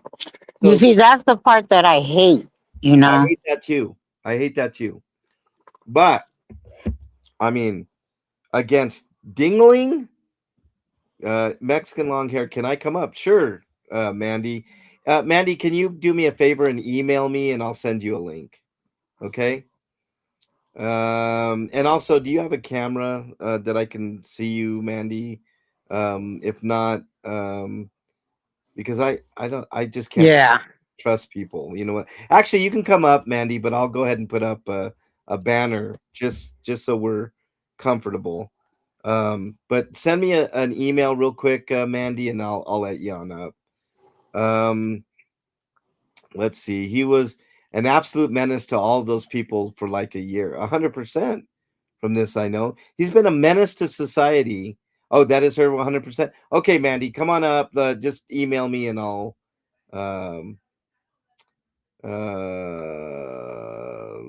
Speaker 2: You
Speaker 1: so
Speaker 2: see, that's the part that I hate. You
Speaker 1: I
Speaker 2: know.
Speaker 1: hate that too. I hate that too. But I mean, against Dingling, Mexican long hair, can I come up? Sure, Mandy. Mandy, can you do me a favor and email me and I'll send you a link? Okay. And also, do you have a camera that I can see you, Mandy? If not, because I just can't
Speaker 2: Yeah.
Speaker 1: trust people. You know what? Actually, you can come up, Mandy, but I'll go ahead and put up a banner just so we're comfortable. But send me an email real quick, Mandy, and I'll let you on up. Um, let's see. He was an absolute menace to all those people for like a year. 100% from this I know. He's been a menace to society. Oh, that is her 100%. Okay, Mandy, come on up. Just email me and I'll um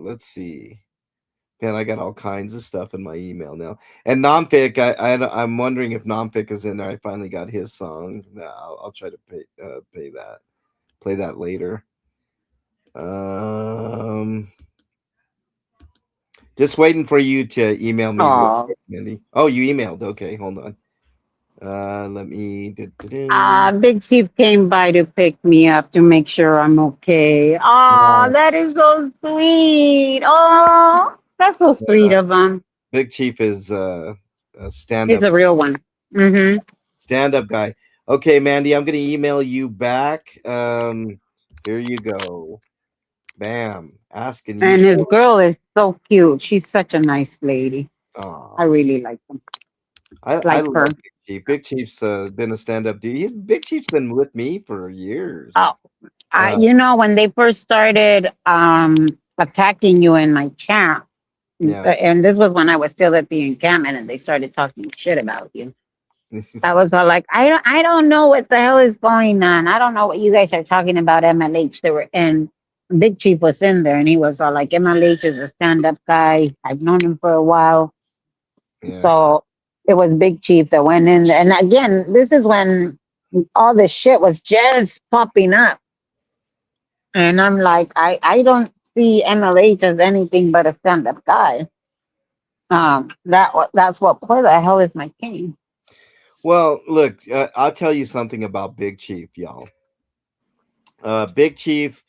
Speaker 1: let's see. Man, I got all kinds of stuff in my email now. And Nomfic, I'm wondering if Nomfic is in there. I finally got his song. I'll try to play that later. Um, just waiting for you to email me real
Speaker 2: Oh.
Speaker 1: quick, Mindy. Oh, you emailed. Okay, hold on. Let me. Do.
Speaker 2: Big Chief came by to pick me up to make sure I'm okay. Oh,
Speaker 1: Yeah,
Speaker 2: that is so sweet. Oh, that's so sweet
Speaker 1: yeah.
Speaker 2: of him.
Speaker 1: Big Chief is a
Speaker 2: He's
Speaker 1: stand-up
Speaker 2: a real one. Mm-hmm.
Speaker 1: stand-up guy. Okay, Mandy, I'm gonna email you back. Here you go. Bam. Asking you.
Speaker 2: And his girl is so cute. She's such a nice lady. I
Speaker 1: Oh,
Speaker 2: really like them.
Speaker 1: I
Speaker 2: Like her.
Speaker 1: love Big Chief. Big Chief's been a stand-up dude. Big Chief's been with me for years.
Speaker 2: Oh,
Speaker 1: Uh,
Speaker 2: when they first started attacking you in my chat,
Speaker 1: yeah.
Speaker 2: and this was when I was still at the encampment, and they started talking shit about you. I was all like, I don't know what the hell is going on. I don't know what you guys are talking about. MLH. They were and Big Chief was in there, and he was all like, MLH is a stand-up guy. I've known him for a while.
Speaker 1: Yeah.
Speaker 2: So it was Big Chief that went in there. And again, this is when all this shit was just popping up. And I'm like, I don't see MLH as anything but a stand-up guy. That's what. Where the hell is my king?
Speaker 1: Well, look, I'll tell you something about Big Chief, y'all. Big Chief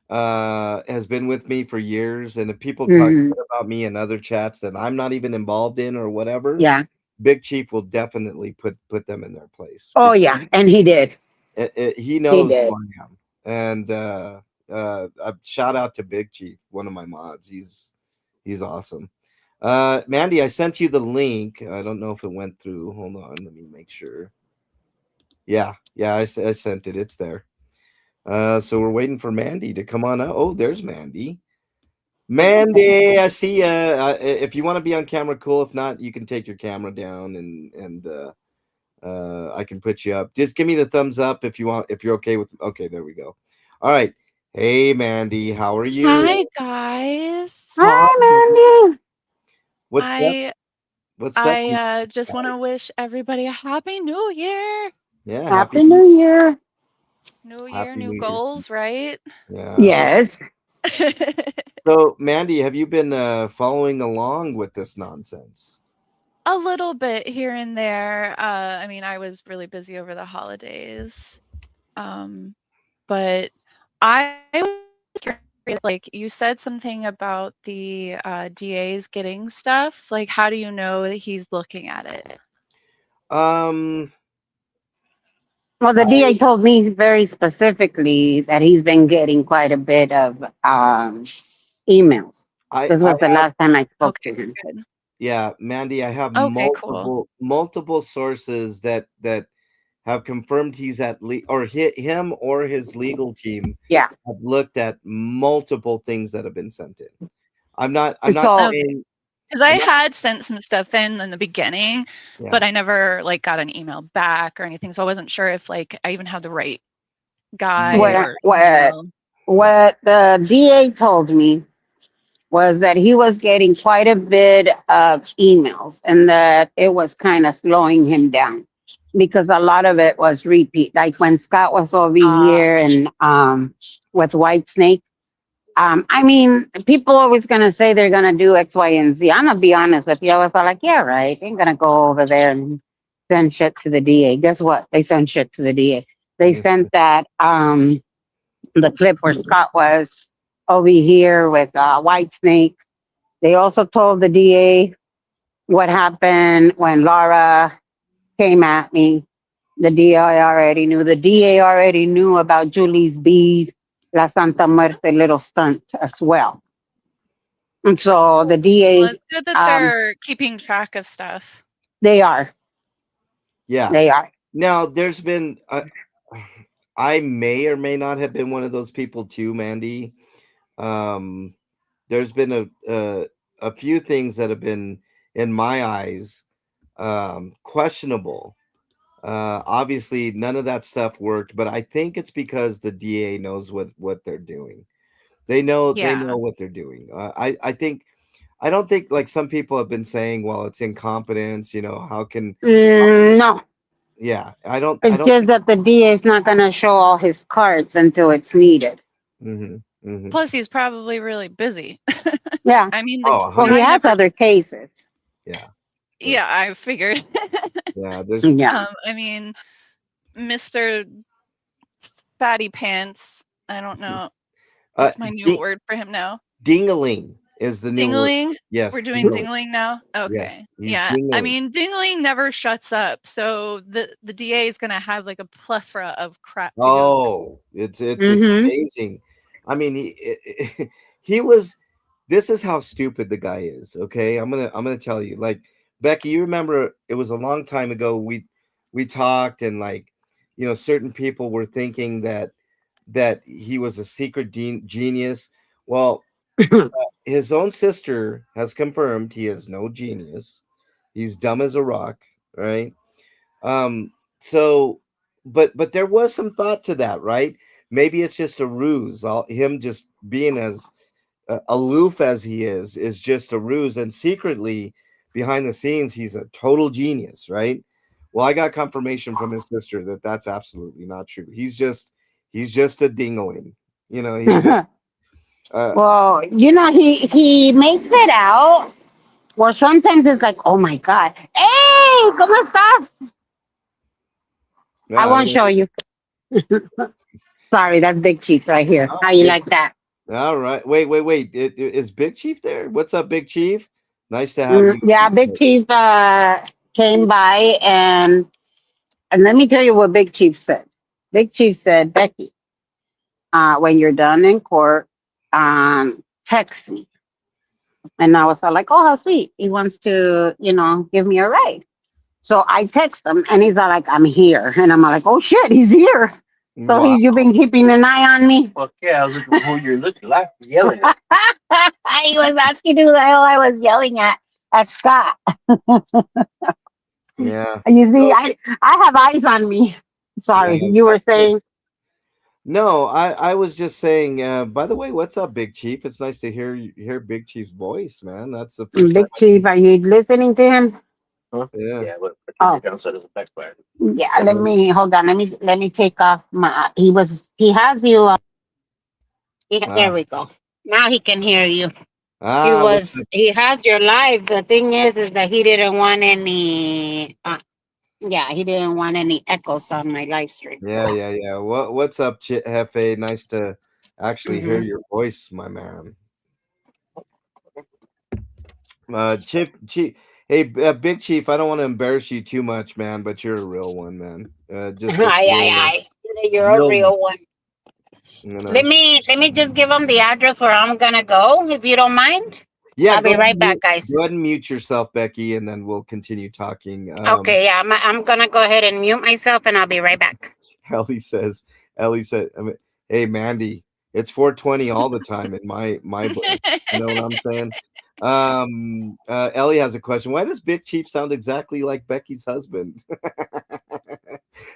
Speaker 1: has been with me for years, and if people talk
Speaker 2: Mhm.
Speaker 1: shit about me in other chats that I'm not even involved in or whatever,
Speaker 2: Yeah.
Speaker 1: Big Chief will definitely put them in their place
Speaker 2: Oh
Speaker 1: because
Speaker 2: yeah, and he did.
Speaker 1: he
Speaker 2: He
Speaker 1: knows who
Speaker 2: did.
Speaker 1: I am. And shout out to Big Chief, one of my mods. He's awesome. Mandy, I sent you the link. I don't know if it went through. Hold on, let me make sure. Yeah, I sent it. It's there. So we're waiting for Mandy to come on out. Oh, there's Mandy. Mandy, I see you. If you want to be on camera, cool. If not, you can take your camera down and I can put you up. Just give me the thumbs up if you want. If you're okay with. Okay, there we go. All right. Hey, Mandy, how are
Speaker 6: Hi
Speaker 1: you?
Speaker 6: guys.
Speaker 2: Hi, Mandy.
Speaker 1: What's up?
Speaker 6: I
Speaker 1: What's up?
Speaker 6: I just want to wish everybody a happy new year.
Speaker 1: Yeah,
Speaker 2: Happy New Year.
Speaker 6: New year,
Speaker 1: Happy
Speaker 6: new
Speaker 1: New Year.
Speaker 6: goals, right?
Speaker 1: Yeah.
Speaker 2: Yes.
Speaker 1: So, Mandy, have you been following along with this nonsense?
Speaker 6: A little bit here and there. I mean, I was really busy over the holidays. But I was curious, like you said something about the DA's getting stuff. Like, how do you know that he's looking at it?
Speaker 1: Um,
Speaker 2: Well, the DA told me very specifically that he's been getting quite a bit of emails.
Speaker 1: I
Speaker 2: This
Speaker 1: I
Speaker 2: was the
Speaker 1: have
Speaker 2: last time I spoke to
Speaker 6: Okay,
Speaker 2: him.
Speaker 6: good.
Speaker 1: yeah, Mandy, I have
Speaker 6: Okay, cool.
Speaker 1: multiple sources that have confirmed he's at or him or his legal team
Speaker 2: Yeah.
Speaker 1: have looked at multiple things that have been sent in. I'm not
Speaker 2: So
Speaker 6: Okay.
Speaker 1: saying
Speaker 6: Because I had sent some stuff in the beginning,
Speaker 1: Yeah.
Speaker 6: but I never like got an email back or anything. So I wasn't sure if like I even had the right guy
Speaker 1: Yeah.
Speaker 6: or email.
Speaker 2: What the DA told me was that he was getting quite a bit of emails and that it was kind of slowing him down because a lot of it was repeat. Like when Scott was over here and with White Snake. I mean, people always gonna say they're gonna do X, Y, and Z. I'm gonna be honest with you. I was all like, yeah, right. They ain't gonna go over there and send shit to the DA. Guess what? They sent shit to the DA. They sent that the clip where Scott was over here with White Snake. They also told the DA what happened when Laura came at me. The DA already knew. The DA already knew about Julie's bees, La Santa Muerte little stunt as well. And so the
Speaker 6: Well,
Speaker 2: DA,
Speaker 6: it's good that they're keeping track of stuff.
Speaker 2: they are.
Speaker 1: Yeah.
Speaker 2: They are.
Speaker 1: Now, there's been, I may or may not have been one of those people too, Mandy. There's been a few things that have been, in my eyes, questionable. Obviously, none of that stuff worked, but I think it's because the DA knows what they're doing. They know what they're doing. I don't think like some people have been saying, well, it's incompetence. How can?
Speaker 2: No,
Speaker 1: Yeah, I don't.
Speaker 2: it's just that the DA is not going to show all his cards until it's needed.
Speaker 6: Plus, he's probably really busy.
Speaker 2: Yeah.
Speaker 6: I mean,
Speaker 2: Well, he has other cases.
Speaker 1: Yeah.
Speaker 6: Yeah, I figured.
Speaker 1: Yeah, there's.
Speaker 2: Yeah.
Speaker 6: I mean, Mr. Fatty Pants. I don't know. What's my new word for him now?
Speaker 1: Dingaling is the new word.
Speaker 6: Dingling?
Speaker 1: Yes.
Speaker 6: We're doing dingling now? Okay.
Speaker 1: Yes, he's
Speaker 6: Yeah. I
Speaker 1: dingling.
Speaker 6: mean, dingling never shuts up. So the DA is going to have like a plethora of crap. To go
Speaker 1: Oh, it's amazing. I mean, he was. This is how stupid the guy is. Okay, I'm gonna tell you. Like Becky, you remember it was a long time ago. We talked and like, certain people were thinking that he was a secret genius. Well, his own sister has confirmed he is no genius. He's dumb as a rock, right? So, but there was some thought to that, right? Maybe it's just a ruse. Him just being as aloof as he is just a ruse, and secretly behind the scenes, he's a total genius, right? Well, I got confirmation from his sister that that's absolutely not true. He's just a dingling, He's just,
Speaker 2: well, he makes it out. Or sometimes it's like, oh my God. Hey, ¿cómo estás? I won't show you. Sorry, that's Big Chief right here. How you like that?
Speaker 1: All right. Wait. Is Big Chief there? What's up, Big Chief? Nice to have you.
Speaker 2: Yeah, Big Chief came by and let me tell you what Big Chief said. Big Chief said, Becky, when you're done in court, text me. And I was all like, oh, how sweet. He wants to, give me a ride. So I text him and he's all like, I'm here. And I'm like, oh shit, he's here. So
Speaker 1: Wow.
Speaker 2: you've been keeping an eye on me?
Speaker 7: Fuck yeah, I was looking for who you're looking like, yelling at.
Speaker 2: He was asking who the hell I was yelling at Scott.
Speaker 1: Yeah.
Speaker 2: You see, I have eyes on me. Sorry,
Speaker 1: Yeah,
Speaker 2: you were saying?
Speaker 1: No, I was just saying, by the way, what's up, Big Chief? It's nice to hear Big Chief's voice, man. That's the first
Speaker 2: Big Chief, are you listening to him?
Speaker 7: Huh?
Speaker 1: Yeah.
Speaker 7: Yeah, but
Speaker 2: Oh.
Speaker 7: downside is the backfire.
Speaker 2: Yeah, let me take off my, he has you, there we go. Now he can hear you. He has your live. The thing is that he didn't want any, he didn't want any echoes on my live stream.
Speaker 1: Yeah. What's up, Hefe? Nice to actually hear your voice, my man. Chief. Hey, Big Chief, I don't want to embarrass you too much, man, but you're a real one, man.
Speaker 2: You're a real one. Let me just give them the address where I'm gonna go, if you don't mind.
Speaker 1: Yeah,
Speaker 2: I'll be right back, guys.
Speaker 1: Go ahead and mute yourself, Becky, and then we'll continue talking.
Speaker 2: Okay, yeah, I'm gonna go ahead and mute myself, and I'll be right back.
Speaker 1: Ellie said, hey, Mandy, it's 420 all the time in my book. You know what I'm saying? Ellie has a question. Why does Big Chief sound exactly like Becky's husband?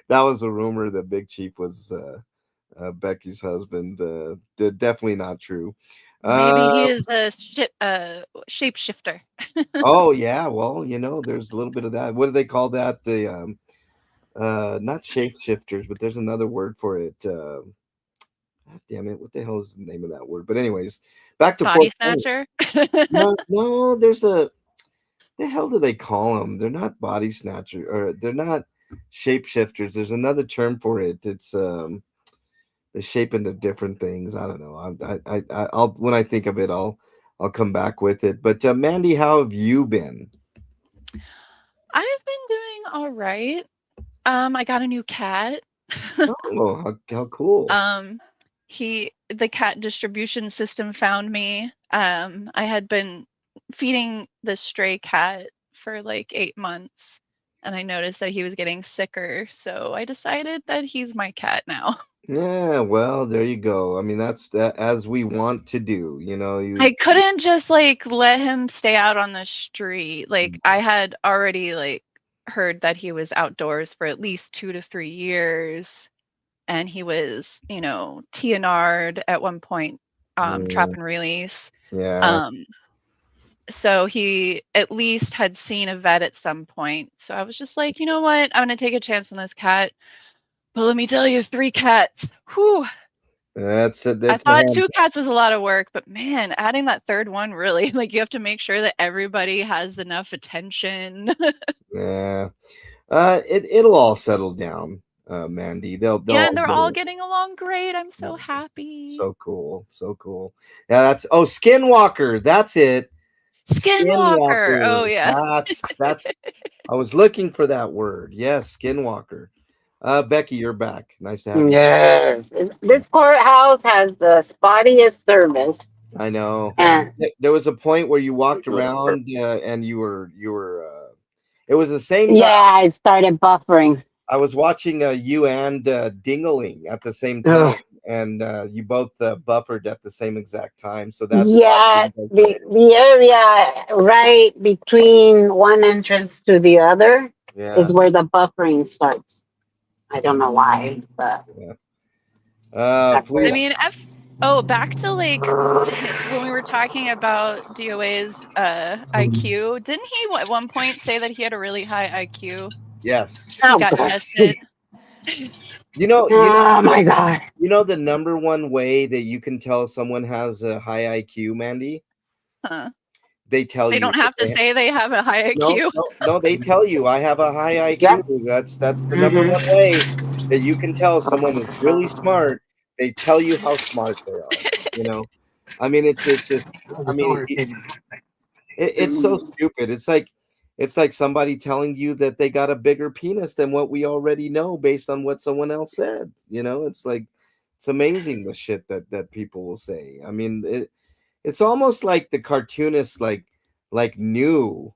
Speaker 1: That was a rumor that Big Chief was Becky's husband. Definitely not true.
Speaker 6: Maybe he
Speaker 1: Uh,
Speaker 6: is a shapeshifter.
Speaker 1: oh yeah, well, there's a little bit of that. What do they call that? The not shapeshifters, but there's another word for it. God damn it, what the hell is the name of that word? But anyways, back to
Speaker 6: Body
Speaker 1: 420.
Speaker 6: snatcher.
Speaker 1: No, there's the hell do they call them? They're not body snatcher, or they're not shapeshifters. There's another term for it. It's they shape into different things. I don't know. I'll when I think of it, I'll come back with it. But Mandy, how have you been?
Speaker 6: I've been doing all right. I got a new cat.
Speaker 1: Oh, how cool.
Speaker 6: The cat distribution system found me. I had been feeding the stray cat for like 8 months, and I noticed that he was getting sicker, so I decided that he's my cat now.
Speaker 1: Yeah, well, there you go. I mean, that's as we want to do.
Speaker 6: I couldn't just like let him stay out on the street. Like I had already like heard that he was outdoors for at least 2 to 3 years, and he was, TNR'd at one point, trap and release.
Speaker 1: Yeah.
Speaker 6: So he at least had seen a vet at some point. So I was just like, you know what? I'm gonna take a chance on this cat. But let me tell you, 3 cats. Whew.
Speaker 1: That's
Speaker 6: I
Speaker 1: a
Speaker 6: thought
Speaker 1: hand.
Speaker 6: 2 cats was a lot of work, but man, adding that third one really, like you have to make sure that everybody has enough attention.
Speaker 1: Yeah. It'll all settle down, Mandy. They'll
Speaker 6: Yeah,
Speaker 1: all
Speaker 6: and they're
Speaker 1: get
Speaker 6: all
Speaker 1: it.
Speaker 6: getting along great. I'm so happy.
Speaker 1: So cool. So cool. Yeah, Skinwalker. That's it.
Speaker 6: Skinwalker. Oh yeah.
Speaker 1: That's I was looking for that word. Yes, Skinwalker. Becky, you're back. Nice to have you.
Speaker 2: Yes. This courthouse has the spottiest service.
Speaker 1: I know.
Speaker 2: And
Speaker 1: There was a point where you walked around and you were it was the same time
Speaker 2: yeah, it started buffering.
Speaker 1: I was watching you and Dingaling at the same
Speaker 2: Ugh.
Speaker 1: time, and you both buffered at the same exact time. So that's
Speaker 2: Yeah, the area right between one entrance to the other
Speaker 1: yeah.
Speaker 2: is where the buffering starts. I don't know why, but that's where
Speaker 6: I
Speaker 1: Please.
Speaker 6: mean, back to like when we were talking about DOA's IQ, didn't he at one point say that he had a really high IQ?
Speaker 1: Yes.
Speaker 6: He
Speaker 2: Oh,
Speaker 6: got
Speaker 2: God.
Speaker 6: tested.
Speaker 2: Oh my God.
Speaker 1: You know the number one way that you can tell someone has a high IQ, Mandy?
Speaker 6: Huh.
Speaker 1: They tell
Speaker 6: They
Speaker 1: you.
Speaker 6: don't have to say they have a high IQ.
Speaker 1: No, they tell you I have a high IQ.
Speaker 2: Yep.
Speaker 1: That's the number one way that you can tell someone is really smart. They tell you how smart they are. I mean, it's just. I mean, it's so stupid. It's like somebody telling you that they got a bigger penis than what we already know based on what someone else said. It's like it's amazing the shit that people will say. I mean, it's almost like the cartoonists like knew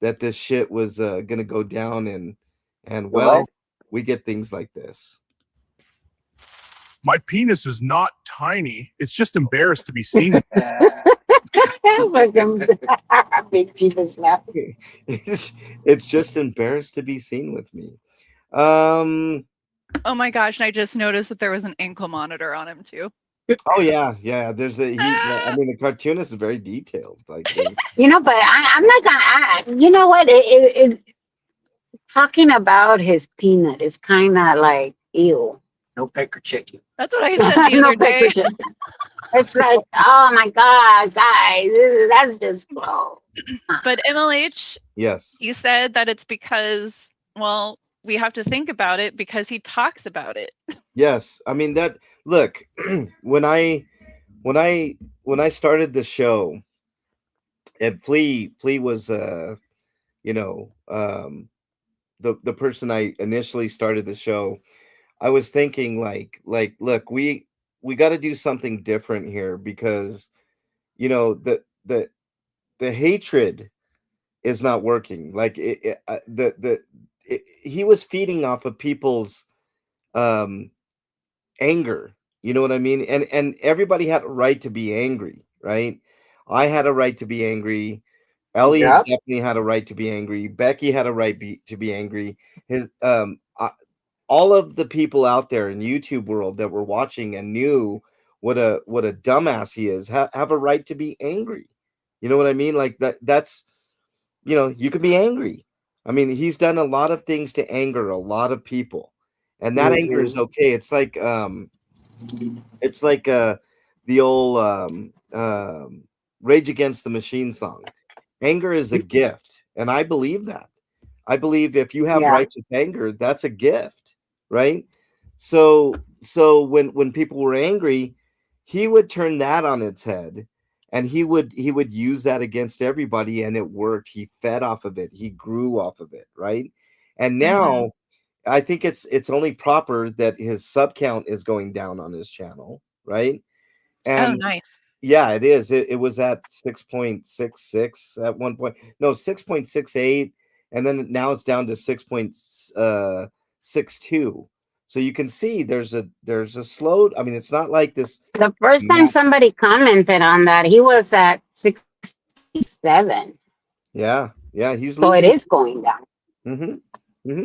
Speaker 1: that this shit was gonna go down, and well, we get things like this.
Speaker 8: My penis is not tiny. It's just embarrassed to be seen.
Speaker 2: Big Chief is laughing.
Speaker 1: It's just embarrassed to be seen with me.
Speaker 6: Oh my gosh, and I just noticed that there was an ankle monitor on him too.
Speaker 1: Oh yeah. There's I mean, the cartoonist is very detailed. Like,
Speaker 2: but I'm not gonna. You know what? Talking about his peanut is kind of like ew.
Speaker 7: No pecker chicken.
Speaker 6: That's what I said the other day.
Speaker 2: It's like, oh my God, guys, that's just gross.
Speaker 6: But MLH,
Speaker 1: yes,
Speaker 6: he said that it's because, well, we have to think about it because he talks about it.
Speaker 1: yes. I mean that. Look, when I started the show, and Flea was the person I initially started the show. I was thinking like look, we got to do something different here because the hatred is not working. Like he was feeding off of people's anger. You know what I mean? And everybody had a right to be angry, right? I had a right to be angry. Ellie
Speaker 2: Yep.
Speaker 1: definitely had a right to be angry. Becky had a right to be angry. His all of the people out there in YouTube world that were watching and knew what a dumbass he is have a right to be angry. You know what I mean? Like that's you can be angry. I mean, he's done a lot of things to anger a lot of people. And that anger is okay. It's like the old Rage Against the Machine song. Anger is a gift, and I believe that. I believe if you have
Speaker 2: Yeah.
Speaker 1: righteous anger, that's a gift, right? So when people were angry, he would turn that on its head, and he would use that against everybody, and it worked. He fed off of it. He grew off of it, right? And now I think it's only proper that his sub count is going down on his channel, right?
Speaker 6: Oh,
Speaker 1: And
Speaker 6: nice.
Speaker 1: yeah, it is. It was at 6.66 at one point. No, 6.68, and then now it's down to 6.62. So you can see there's a slow. I mean, it's not like this.
Speaker 2: The first time somebody commented on that, he was at 67.
Speaker 1: Yeah, he's
Speaker 2: So it
Speaker 1: losing.
Speaker 2: is going down.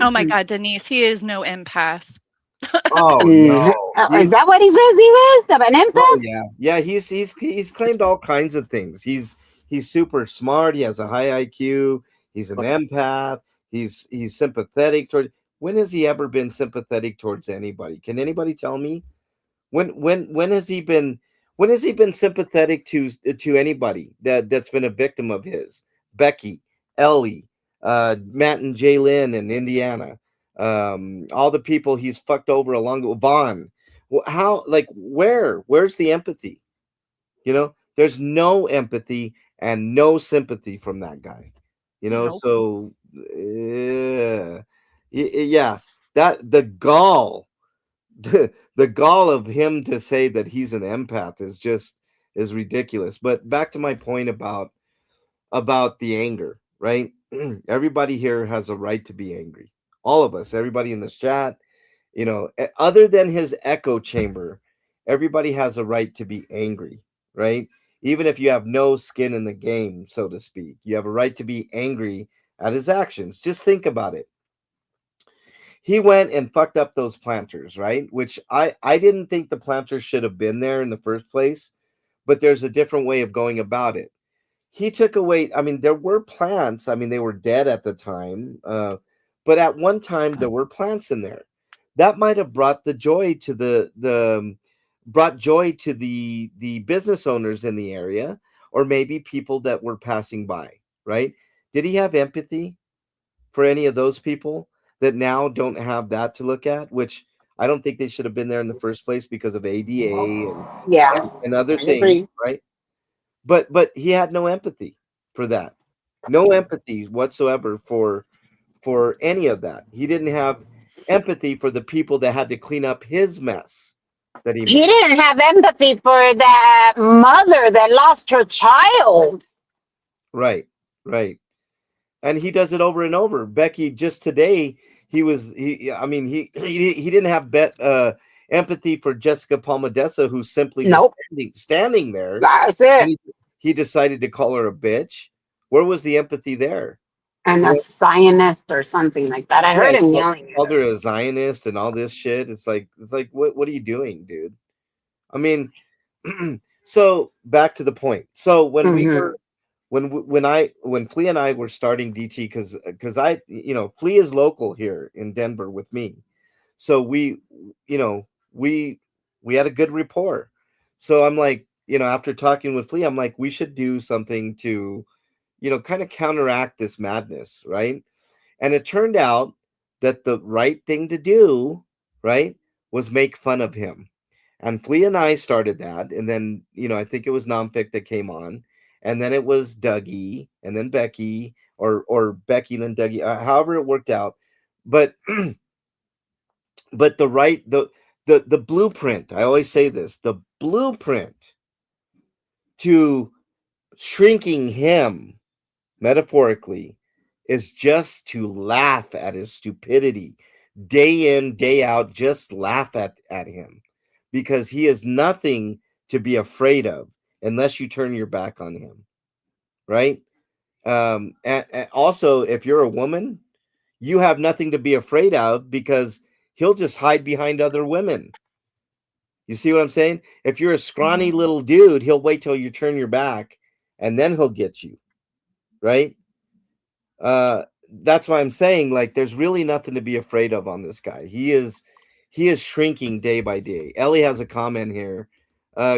Speaker 6: Oh my God, Denise, he is no empath.
Speaker 1: Oh no.
Speaker 2: Is that what he says he is? An empath?
Speaker 1: Oh yeah. He's claimed all kinds of things. He's super smart. He has a high IQ. He's an empath. He's sympathetic towards. When has he ever been sympathetic towards anybody? Can anybody tell me? When has he been sympathetic to anybody that's been a victim of his? Becky, Ellie, Matt and Jalen in Indiana, all the people he's fucked over along Vaughn. How, like, where's the empathy? There's no empathy and no sympathy from that guy.
Speaker 6: Nope.
Speaker 1: So yeah, that the gall the gall of him to say that he's an empath is ridiculous. But back to my point about the anger, right? Everybody here has a right to be angry. All of us, everybody in this chat, other than his echo chamber, everybody has a right to be angry, right? Even if you have no skin in the game, so to speak, you have a right to be angry at his actions. Just think about it. He went and fucked up those planters, right? Which I didn't think the planters should have been there in the first place, but there's a different way of going about it. He took away, I mean, there were plants. I mean, they were dead at the time, but at one time there were plants in there. That might have brought the joy to the business owners in the area, or maybe people that were passing by, right? Did he have empathy for any of those people that now don't have that to look at? Which I don't think they should have been there in the first place because of ADA and other things, right? But he had no empathy for that. No empathy whatsoever for any of that. He didn't have empathy for the people that had to clean up his mess that he made.
Speaker 2: He didn't have empathy for that mother that lost her child.
Speaker 1: Right. And he does it over and over. Becky, just today, he didn't have empathy for Jessica Palmadessa, who's simply just standing there.
Speaker 2: That's it.
Speaker 1: He decided to call her a bitch. Where was the empathy there?
Speaker 2: And a Zionist or something like that. I heard him yelling.
Speaker 1: Called her a Zionist and all this shit. It's like what are you doing, dude? I mean, so back to the point. So when we were when Flea and I were starting DT, because I Flea is local here in Denver with me, so we had a good rapport. So I'm like, after talking with Flea, I'm like, we should do something to kind of counteract this madness, right? And it turned out that the right thing to do, right, was make fun of him. And Flea and I started that, and then I think it was Nomfic that came on. And then it was Dougie, and then Becky, or Becky, then Dougie, however it worked out. But the blueprint, I always say this, the blueprint to shrinking him, metaphorically, is just to laugh at his stupidity. Day in, day out, just laugh at him. Because he is nothing to be afraid of. unless you turn your back on him, right? And also, if you're a woman, you have nothing to be afraid of because he'll just hide behind other women. You see what I'm saying? If you're a scrawny little dude, he'll wait till you turn your back and then he'll get you, right? That's why I'm saying, like, there's really nothing to be afraid of on this guy. He is shrinking day by day. Ellie has a comment here.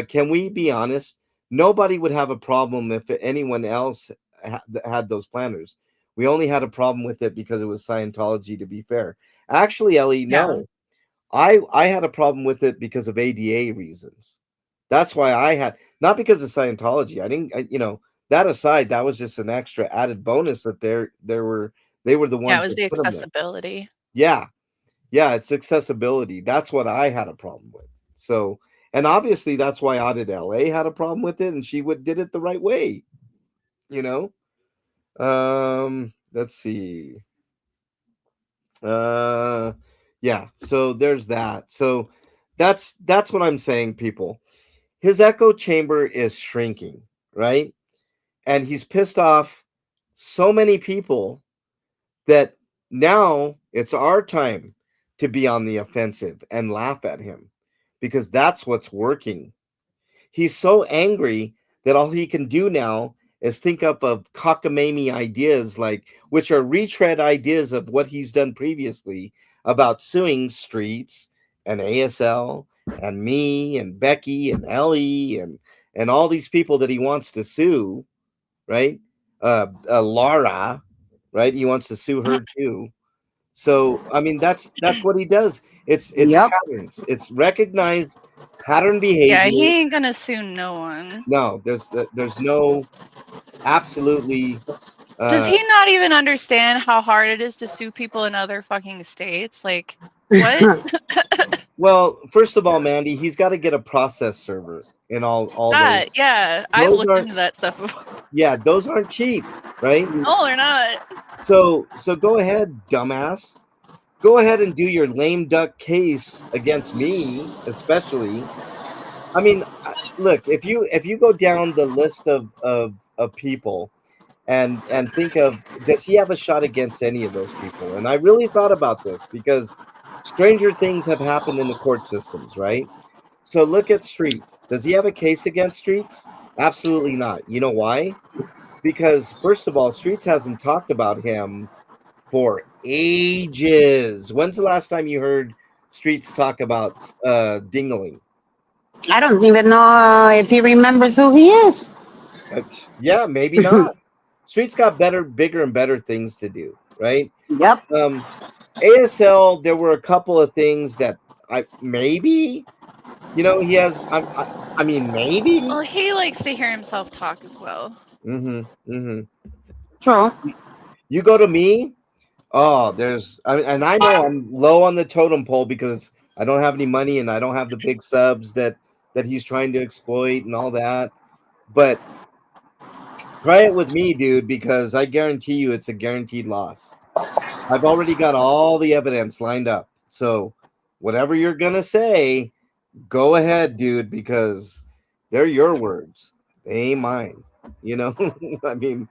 Speaker 1: Can we be honest? Nobody would have a problem if anyone else had those planners. We only had a problem with it because it was Scientology, to be fair. Actually, Ellie, no. I had a problem with it because of ADA reasons. That's why I had, not because of Scientology. That aside, that was just an extra added bonus that they were the ones.
Speaker 6: Yeah, it was
Speaker 1: that
Speaker 6: the
Speaker 1: put 'em there.
Speaker 6: accessibility.
Speaker 1: Yeah, it's accessibility. That's what I had a problem with. So, and obviously that's why Audit LA had a problem with it, and she did it the right way. Let's see. Yeah, so there's that. So that's what I'm saying, people. His echo chamber is shrinking, right? And he's pissed off so many people that now it's our time to be on the offensive and laugh at him because that's what's working. He's so angry that all he can do now is think up of cockamamie ideas, which are retread ideas of what he's done previously about suing Streets and ASL and me and Becky and Ellie and all these people that he wants to sue, right? Laura, right? He wants to sue her too. So I mean, that's what he does. It's patterns. It's recognized pattern behavior.
Speaker 6: Yeah, he ain't gonna sue no one.
Speaker 1: No, there's no absolutely.
Speaker 6: Does he not even understand how hard it is to sue people in other fucking states? Like, what?
Speaker 1: Well, first of all, Mandy, he's got to get a process server in all those.
Speaker 6: Yeah, I looked into that stuff before.
Speaker 1: Yeah, those aren't cheap, right?
Speaker 6: No, they're not.
Speaker 1: So go ahead, dumbass. Go ahead and do your lame duck case against me, especially. I mean, look, if you go down the list of people and think of, does he have a shot against any of those people? And I really thought about this because stranger things have happened in the court systems, right? So look at Streets. Does he have a case against Streets? Absolutely not. You know why? Because first of all, Streets hasn't talked about him for ages. When's the last time you heard Streets talk about Dingaling?
Speaker 2: I don't even know if he remembers who he is.
Speaker 1: Yeah, maybe not. Streets got bigger and better things to do, right?
Speaker 2: Yep.
Speaker 1: ASL, there were a couple of things that maybe, he has. I mean, maybe.
Speaker 6: Well, he likes to hear himself talk as well.
Speaker 2: True.
Speaker 1: You go to me. Oh, and I know I'm low on the totem pole because I don't have any money and I don't have the big subs that he's trying to exploit and all that. But try it with me, dude, because I guarantee you it's a guaranteed loss. I've already got all the evidence lined up. So whatever you're going to say, go ahead, dude, because they're your words. They ain't mine. I mean,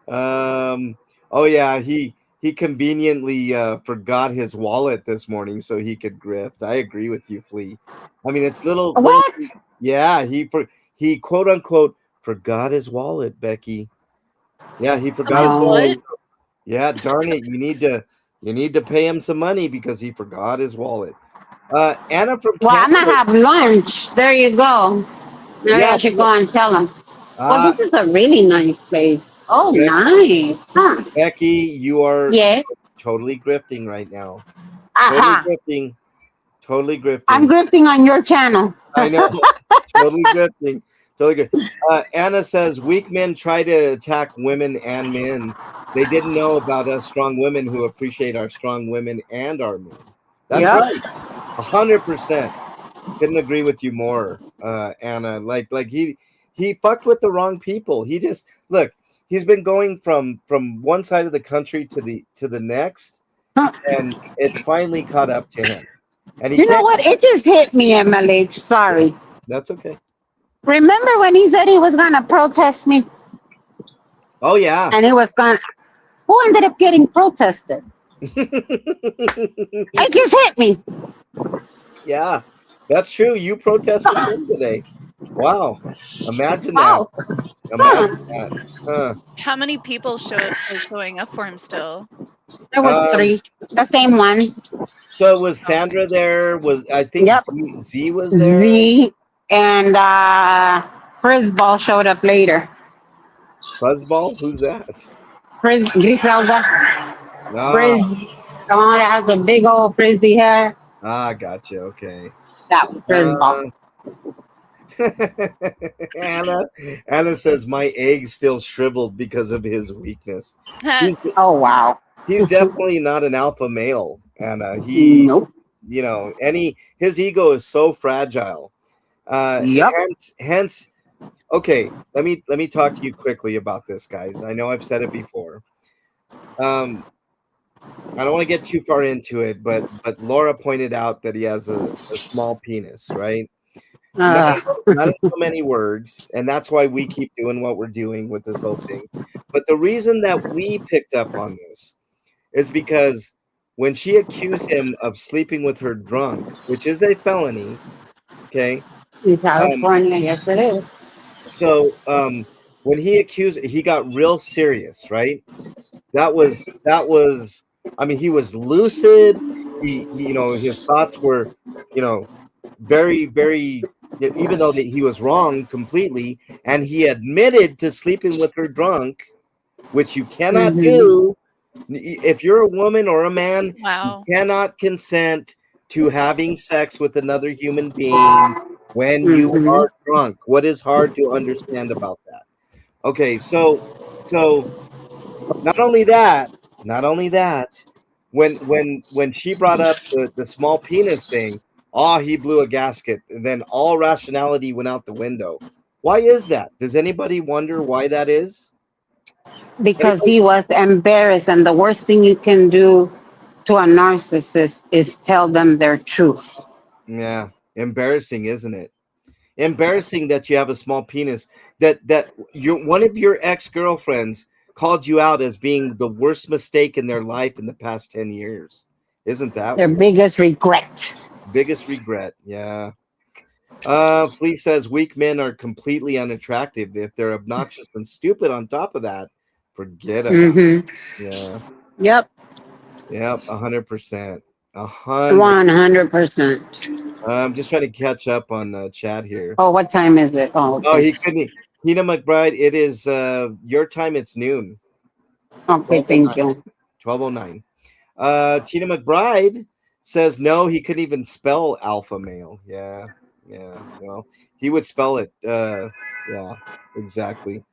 Speaker 1: oh yeah, he conveniently forgot his wallet this morning so he could grift. I agree with you, Flea. I mean, it's little. Yeah, he quote unquote forgot his wallet, Becky. Yeah, he forgot his wallet. Yeah, darn it. You need to pay him some money because he forgot his wallet. Anna from
Speaker 2: Canada. I'm gonna have lunch. There you go. Maybe I should go and tell him. Well, this is a really nice place. Oh, Becky, nice. Huh.
Speaker 1: Becky, you are totally grifting right now. Totally grifting.
Speaker 2: I'm grifting on your channel.
Speaker 1: I know. Totally grifting. Totally good. Anna says, weak men try to attack women and men. They didn't know about us strong women who appreciate our strong women and our men. That's right. 100%. Couldn't agree with you more, Anna. Like he fucked with the wrong people. He just, look, he's been going from one side of the country to the next, and it's finally caught up to him. And
Speaker 2: you know what? It just hit me, MLH. Sorry.
Speaker 1: That's okay.
Speaker 2: Remember when he said he was gonna protest me
Speaker 1: Oh yeah.
Speaker 2: and he was gonna? Who ended up getting protested? It just hit me.
Speaker 1: Yeah, that's true. You protested him today. Wow. Imagine that.
Speaker 2: Wow.
Speaker 1: Imagine that. Huh.
Speaker 6: How many people are showing up for him still?
Speaker 2: There was
Speaker 1: Um,
Speaker 2: 3. The same one.
Speaker 1: so was Sandra there? Was I think
Speaker 2: Yep.
Speaker 1: Z was there?
Speaker 2: Z and Frisball showed up later.
Speaker 1: Fuzzball? Who's that?
Speaker 2: Griselda. Frizz.
Speaker 1: Ah,
Speaker 2: The one that has the big old frizzy hair.
Speaker 1: gotcha. Okay.
Speaker 2: That was Frisball.
Speaker 1: Anna says my eggs feel shriveled because of his weakness. He's
Speaker 2: Oh wow.
Speaker 1: he's definitely not an alpha male, Anna. He,
Speaker 2: Nope.
Speaker 1: you know, his ego is so fragile.
Speaker 2: Yep.
Speaker 1: Hence, okay. Let me talk to you quickly about this, guys. I know I've said it before. I don't want to get too far into it, but Laura pointed out that he has a small penis, right? Not in so many words, and that's why we keep doing what we're doing with this whole thing. But the reason that we picked up on this is because when she accused him of sleeping with her drunk, which is a felony, okay?
Speaker 2: In California, yes it is.
Speaker 1: So when he got real serious, right? That was I mean, he was lucid. He you know, his thoughts were, you know, very, very, even though that he was wrong completely, and he admitted to sleeping with her drunk, which you cannot do. If you're a woman or a man,
Speaker 6: Wow.
Speaker 1: you cannot consent to having sex with another human being when you are drunk. What is hard to understand about that? Okay, so not only that, when she brought up the small penis thing, oh, he blew a gasket, and then all rationality went out the window. Why is that? Does anybody wonder why that is?
Speaker 2: Because he was embarrassed, and the worst thing you can do to a narcissist is tell them their truth.
Speaker 1: Yeah, embarrassing, isn't it? Embarrassing that you have a small penis. That one of your ex-girlfriends called you out as being the worst mistake in their life in the past 10 years. Isn't that
Speaker 2: Their
Speaker 1: weird?
Speaker 2: biggest regret.
Speaker 1: Biggest regret? Yeah. Flea says weak men are completely unattractive. If they're obnoxious and stupid on top of that, forget about it. Yeah.
Speaker 2: Yep.
Speaker 1: Yep. 100%.
Speaker 2: 100%.
Speaker 1: I'm just trying to catch up on chat here.
Speaker 2: Oh, what time is it? Oh,
Speaker 1: Oh,
Speaker 2: okay.
Speaker 1: he couldn't. Tina McBride, it is your time. It's noon.
Speaker 2: Okay, thank you.
Speaker 1: 12:09. Tina McBride says no, he couldn't even spell alpha male. Yeah. Well, he would spell it. Yeah, exactly.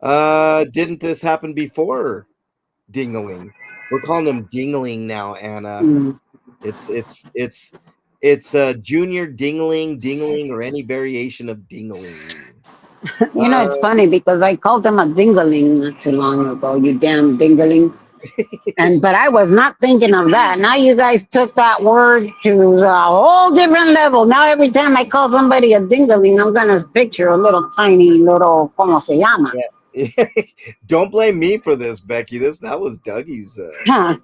Speaker 1: Didn't this happen before? Dingling. We're calling him Dingling now, Anna.
Speaker 2: Mm.
Speaker 1: It's Junior Dingling, or any variation of Dingling.
Speaker 2: You know, it's funny because I called him a dingaling not too long ago. You damn dingaling. But I was not thinking of that. Now you guys took that word to a whole different level. Now every time I call somebody a dingaling, I'm gonna picture a little tiny little como se llama.
Speaker 1: Don't blame me for this, Becky. That was Dougie's.
Speaker 2: Huh.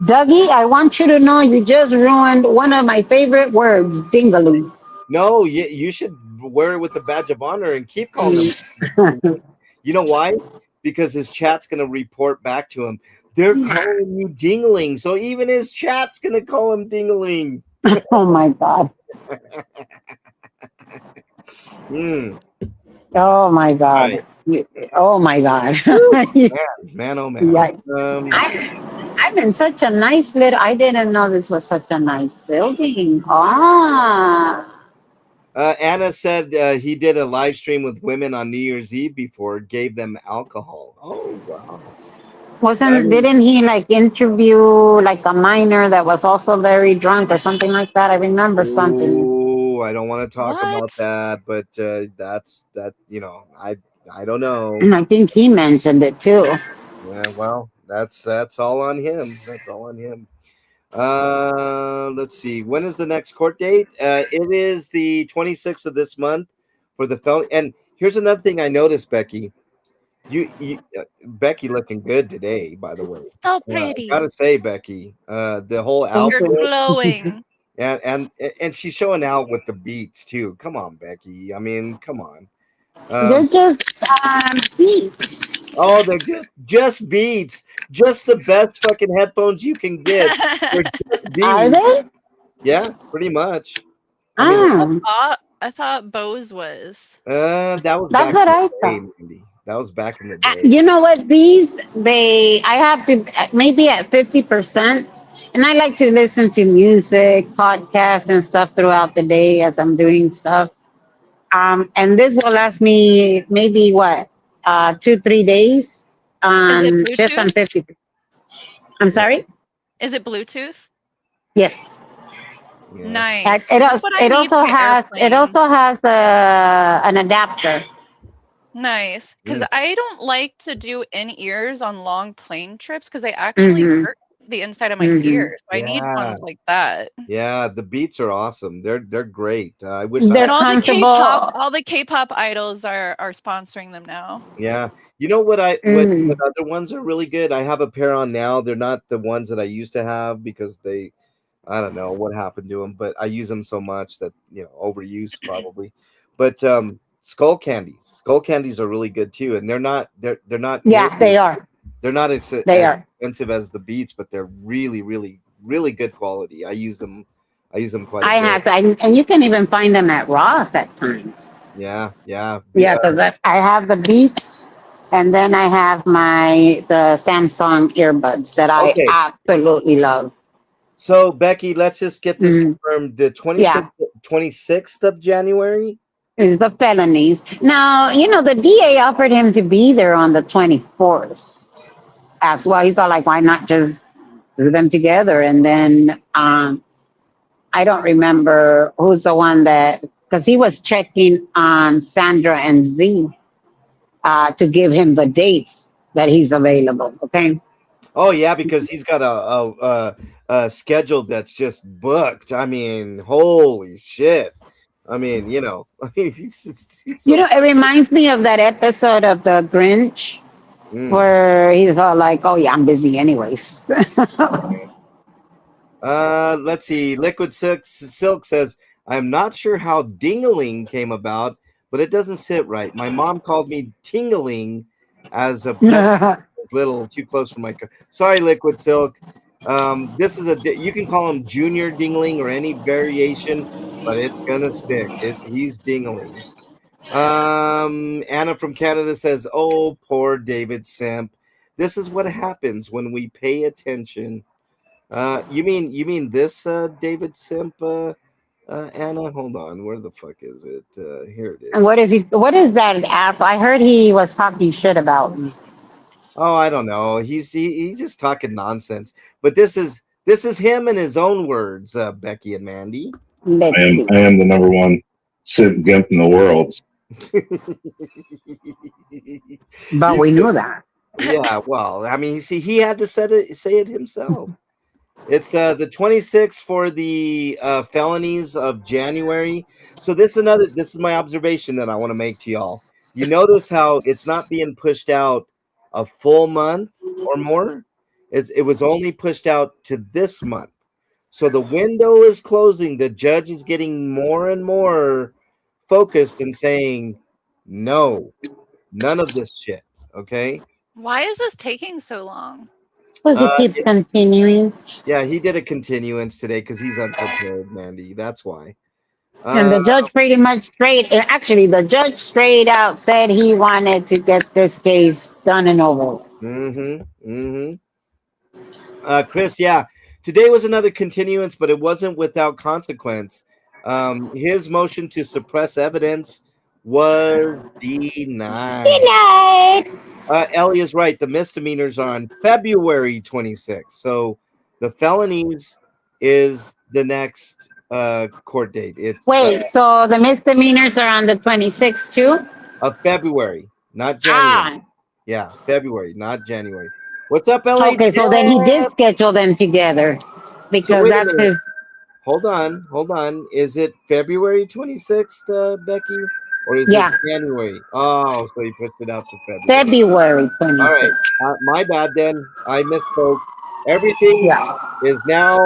Speaker 2: Dougie, I want you to know you just ruined one of my favorite words, dingaling.
Speaker 1: No, you should wear it with the badge of honor and keep calling him. You know why? Because his chat's gonna report back to him. They're calling you Dingling, so even his chat's gonna call him Dingling.
Speaker 2: Oh my God. Oh my God.
Speaker 1: Right.
Speaker 2: Oh my God.
Speaker 1: Man, oh man.
Speaker 2: Yeah. I'm in such a nice little. I didn't know this was such a nice building. Ah.
Speaker 1: Anna said he did a live stream with women on New Year's Eve before, gave them alcohol. Oh wow!
Speaker 2: Didn't he like interview like a minor that was also very drunk or something like that? I remember something.
Speaker 1: Oh, I don't want to talk about that, but that's that. You know, I don't know.
Speaker 2: And I think he mentioned it too.
Speaker 1: Yeah, well, that's all on him. That's all on him. Let's see. When is the next court date? It is the 26th of this month. for the felony. And here's another thing I noticed, Becky. Becky looking good today, by the way.
Speaker 6: So
Speaker 1: I
Speaker 6: pretty.
Speaker 1: gotta say, Becky, the whole
Speaker 2: Thank
Speaker 6: You're
Speaker 1: outfit,
Speaker 2: you.
Speaker 6: glowing.
Speaker 1: and she's showing out with the beats too. Come on, Becky. I mean, come on.
Speaker 2: They're just beats.
Speaker 1: Oh, they're just beats, just the best fucking headphones you can get. They're just
Speaker 2: Are
Speaker 1: beats.
Speaker 2: they?
Speaker 1: Yeah, pretty much. I mean,
Speaker 6: I thought Bose was.
Speaker 1: that was
Speaker 2: That's
Speaker 1: back
Speaker 2: what
Speaker 1: in
Speaker 2: I
Speaker 1: the day,
Speaker 2: thought.
Speaker 1: Mandy. That was back in the day.
Speaker 2: You know what? I have to maybe at 50%. And I like to listen to music, podcasts, and stuff throughout the day as I'm doing stuff. And this will last me maybe what, 2, 3 days.
Speaker 6: Is it
Speaker 2: Just on
Speaker 6: Bluetooth?
Speaker 2: 50. I'm sorry.
Speaker 6: Is it Bluetooth?
Speaker 2: Yes.
Speaker 1: Yeah.
Speaker 6: Nice.
Speaker 2: It
Speaker 6: That's
Speaker 2: also
Speaker 6: what I need for
Speaker 2: it
Speaker 6: airplane.
Speaker 2: also has an adapter.
Speaker 6: Nice. Because
Speaker 1: Mm.
Speaker 6: I don't like to do in-ears on long plane trips because they actually
Speaker 2: Mhm.
Speaker 6: hurt the inside of my
Speaker 2: Mhm.
Speaker 6: ears. So I need
Speaker 1: Yeah.
Speaker 6: ones like that.
Speaker 1: Yeah, the beats are awesome. They're great. I wish
Speaker 2: They're
Speaker 6: And all the
Speaker 2: comfortable.
Speaker 6: K-pop idols are sponsoring them now.
Speaker 1: Yeah. You know what
Speaker 2: Mm.
Speaker 1: what other ones are really good? I have a pair on now. They're not the ones that I used to have because I don't know what happened to them, but I use them so much that, overuse probably. But skull candies. Skull candies are really good too, and they're not
Speaker 2: Yeah, they are.
Speaker 1: they're not
Speaker 2: They
Speaker 1: as
Speaker 2: are.
Speaker 1: expensive as the Beats, but they're really, really, really good quality. I use them quite a
Speaker 2: I
Speaker 1: bit.
Speaker 2: had to, and you can even find them at Ross at times.
Speaker 1: Yeah, yeah.
Speaker 2: Yeah, because I have the Beats, and then I have the Samsung earbuds that I
Speaker 1: Okay.
Speaker 2: absolutely love.
Speaker 1: So Becky, let's just get this
Speaker 2: Mhm.
Speaker 1: confirmed. The
Speaker 2: Yeah.
Speaker 1: 26th of January.
Speaker 2: Is the felonies. Now, the DA offered him to be there on the 24th. That's why he's all like, why not just do them together? And then I don't remember who's the one because he was checking on Sandra and Z to give him the dates that he's available. Okay.
Speaker 1: Oh yeah, because he's got a schedule that's just booked. I mean, holy shit. I mean, I mean, he's so
Speaker 2: It reminds me of that episode of The Grinch where he's all like, oh, yeah, I'm busy anyways.
Speaker 1: Let's see. Liquid Silk says, I'm not sure how dingaling came about, but it doesn't sit right. My mom called me tingling as a pet. Little too close for my. Sorry, Liquid Silk. This is you can call him Junior Dingling or any variation, but it's gonna stick. He's Dingling. Anna from Canada says, "Oh, poor David Simp. This is what happens when we pay attention." You mean this David Simp? Anna, hold on. Where the fuck is it? Here it is.
Speaker 2: And what is that ass? I heard he was talking shit about me.
Speaker 1: Oh, I don't know. He's just talking nonsense. But this is him in his own words, Becky and Mandy.
Speaker 9: I am the number one simp gimp in the world.
Speaker 2: But we knew that.
Speaker 1: Yeah, well, I mean, he had to say it himself. It's the 26th for the felonies of January. So this is my observation that I want to make to y'all. You notice how it's not being pushed out a full month or more. It was only pushed out to this month. So the window is closing. The judge is getting more and more focused and saying, no, none of this shit. Okay.
Speaker 6: Why is this taking so long?
Speaker 2: Because it keeps continuing.
Speaker 1: Yeah, he did a continuance today because he's unprepared, Mandy. That's why.
Speaker 2: And the judge pretty much the judge straight out said he wanted to get this case done and over with.
Speaker 1: Chris, yeah, today was another continuance, but it wasn't without consequence. His motion to suppress evidence was denied. Ellie is right. The misdemeanors are on February 26th. So the felonies is the next court date. It's
Speaker 2: so the misdemeanors are on the 26th too?
Speaker 1: Of February, not January. Yeah, February, not January. What's up, LA?
Speaker 2: Okay, so then he did schedule them together because that's his.
Speaker 1: Hold on. Is it February 26th, Becky? Or is
Speaker 2: Yeah.
Speaker 1: it January? Oh, so he pushed it out to February.
Speaker 2: February
Speaker 1: All right.
Speaker 2: 26th.
Speaker 1: My bad then. I misspoke. Everything
Speaker 2: Yeah.
Speaker 1: is now.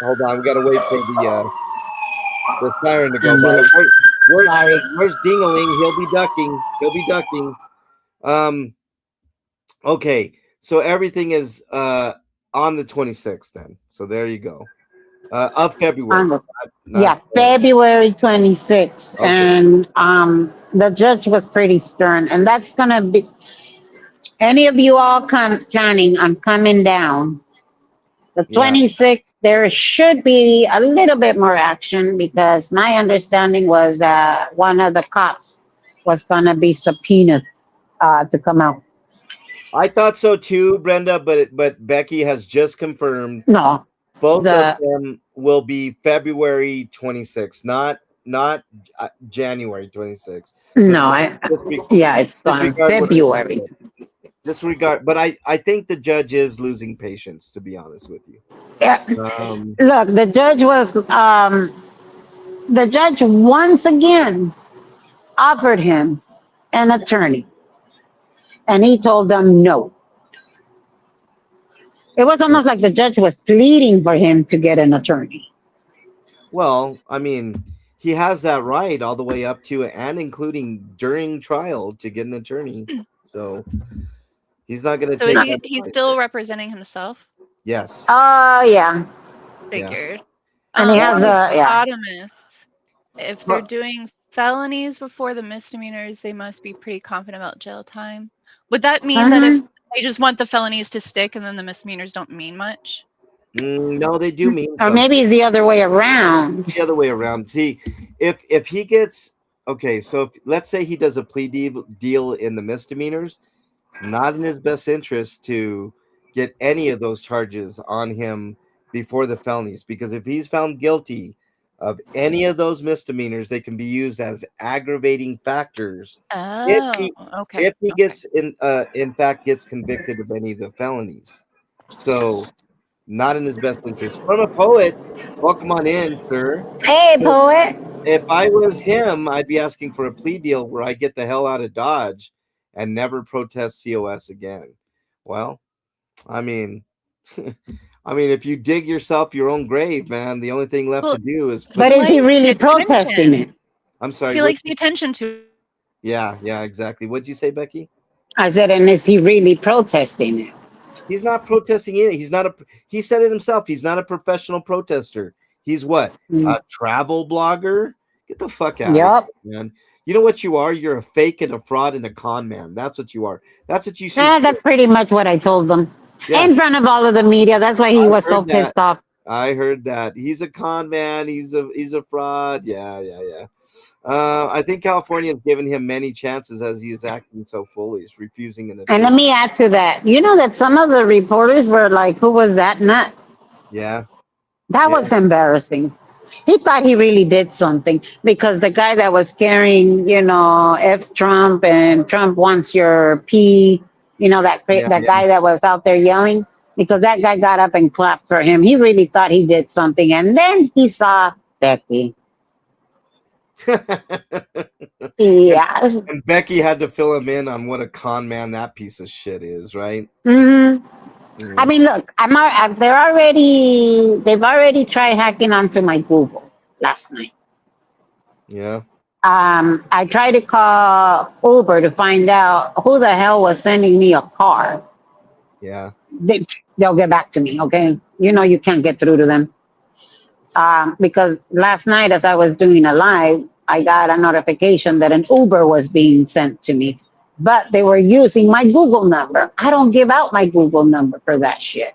Speaker 1: Hold on. We got to wait for the siren to go by.
Speaker 2: Sorry.
Speaker 1: Where's Dingaling? He'll be ducking. He'll be ducking. Okay. So everything is on the 26th then. So there you go. Of February.
Speaker 2: Yeah, February 26th.
Speaker 1: Okay.
Speaker 2: And the judge was pretty stern. And that's going to be, any of you all planning on coming down, the
Speaker 1: Yeah.
Speaker 2: 26th, there should be a little bit more action because my understanding was that one of the cops was going to be subpoenaed to come out.
Speaker 1: I thought so too, Brenda, but Becky has just confirmed
Speaker 2: No,
Speaker 1: both
Speaker 2: the-
Speaker 1: of them will be February 26th, not January 26th.
Speaker 2: no, yeah, it's on
Speaker 1: disregard what I
Speaker 2: February.
Speaker 1: said. Disregard, but I think the judge is losing patience, to be honest with you.
Speaker 2: Yeah.
Speaker 1: Um,
Speaker 2: Look, the judge once again offered him an attorney, and he told them no. It was almost like the judge was pleading for him to get an attorney.
Speaker 1: well, I mean, he has that right all the way up to and including during trial to get an attorney. So he's not going to
Speaker 6: So
Speaker 1: take
Speaker 6: is
Speaker 1: that
Speaker 6: he's
Speaker 1: advice.
Speaker 6: still representing himself?
Speaker 1: Yes.
Speaker 2: Oh, yeah.
Speaker 6: Figured.
Speaker 2: And he has yeah.
Speaker 6: Optimus. If they're doing felonies before the misdemeanors, they must be pretty confident about jail time. Would that mean that if they just want the felonies to stick and then the misdemeanors don't mean much?
Speaker 1: No, they do mean
Speaker 2: Or
Speaker 1: something.
Speaker 2: maybe it's the other way around.
Speaker 1: The other way around. See, if he gets okay, so if, let's say he does a plea deal in the misdemeanors, it's not in his best interest to get any of those charges on him before the felonies, because if he's found guilty of any of those misdemeanors, they can be used as aggravating factors.
Speaker 6: Oh, okay.
Speaker 1: If he gets in fact gets convicted of any of the felonies, so not in his best interest. From a poet, welcome on in, sir.
Speaker 2: Hey, poet.
Speaker 1: If I was him, I'd be asking for a plea deal where I get the hell out of Dodge and never protest COS again. Well, I mean, if you dig yourself your own grave, man, the only thing left to do is.
Speaker 2: But is he really protesting it?
Speaker 1: I'm sorry.
Speaker 6: He likes the attention to.
Speaker 1: Yeah, exactly. What'd you say, Becky?
Speaker 2: I said, and is he really protesting it?
Speaker 1: He's not protesting it. He said it himself. He's not a professional protester. He's what? A travel blogger? Get the fuck out of here, man. You know what you are? You're a fake and a fraud and a con man. That's what you are. That's what you see.
Speaker 2: That's pretty much what I told them.
Speaker 1: Yeah.
Speaker 2: In front of all of the media. That's why he was so pissed off.
Speaker 1: I heard that. He's a con man. He's a fraud. Yeah. I think California has given him many chances as he is acting so foolish, refusing an.
Speaker 2: And let me add to that. You know that some of the reporters were like, who was that nut?
Speaker 1: Yeah.
Speaker 2: That was embarrassing. He thought he really did something because the guy that was carrying, F Trump and Trump wants your P, that guy that was out there yelling, because that guy got up and clapped for him. He really thought he did something. And then he saw Becky. Yeah.
Speaker 1: And Becky had to fill him in on what a con man that piece of shit is, right?
Speaker 2: Mm-hmm. I mean, look, they've already tried hacking onto my Google last night.
Speaker 1: Yeah.
Speaker 2: I tried to call Uber to find out who the hell was sending me a car.
Speaker 1: Yeah.
Speaker 2: They'll get back to me, okay? You can't get through to them. Because last night as I was doing a live, I got a notification that an Uber was being sent to me. But they were using my Google number. I don't give out my Google number for that shit,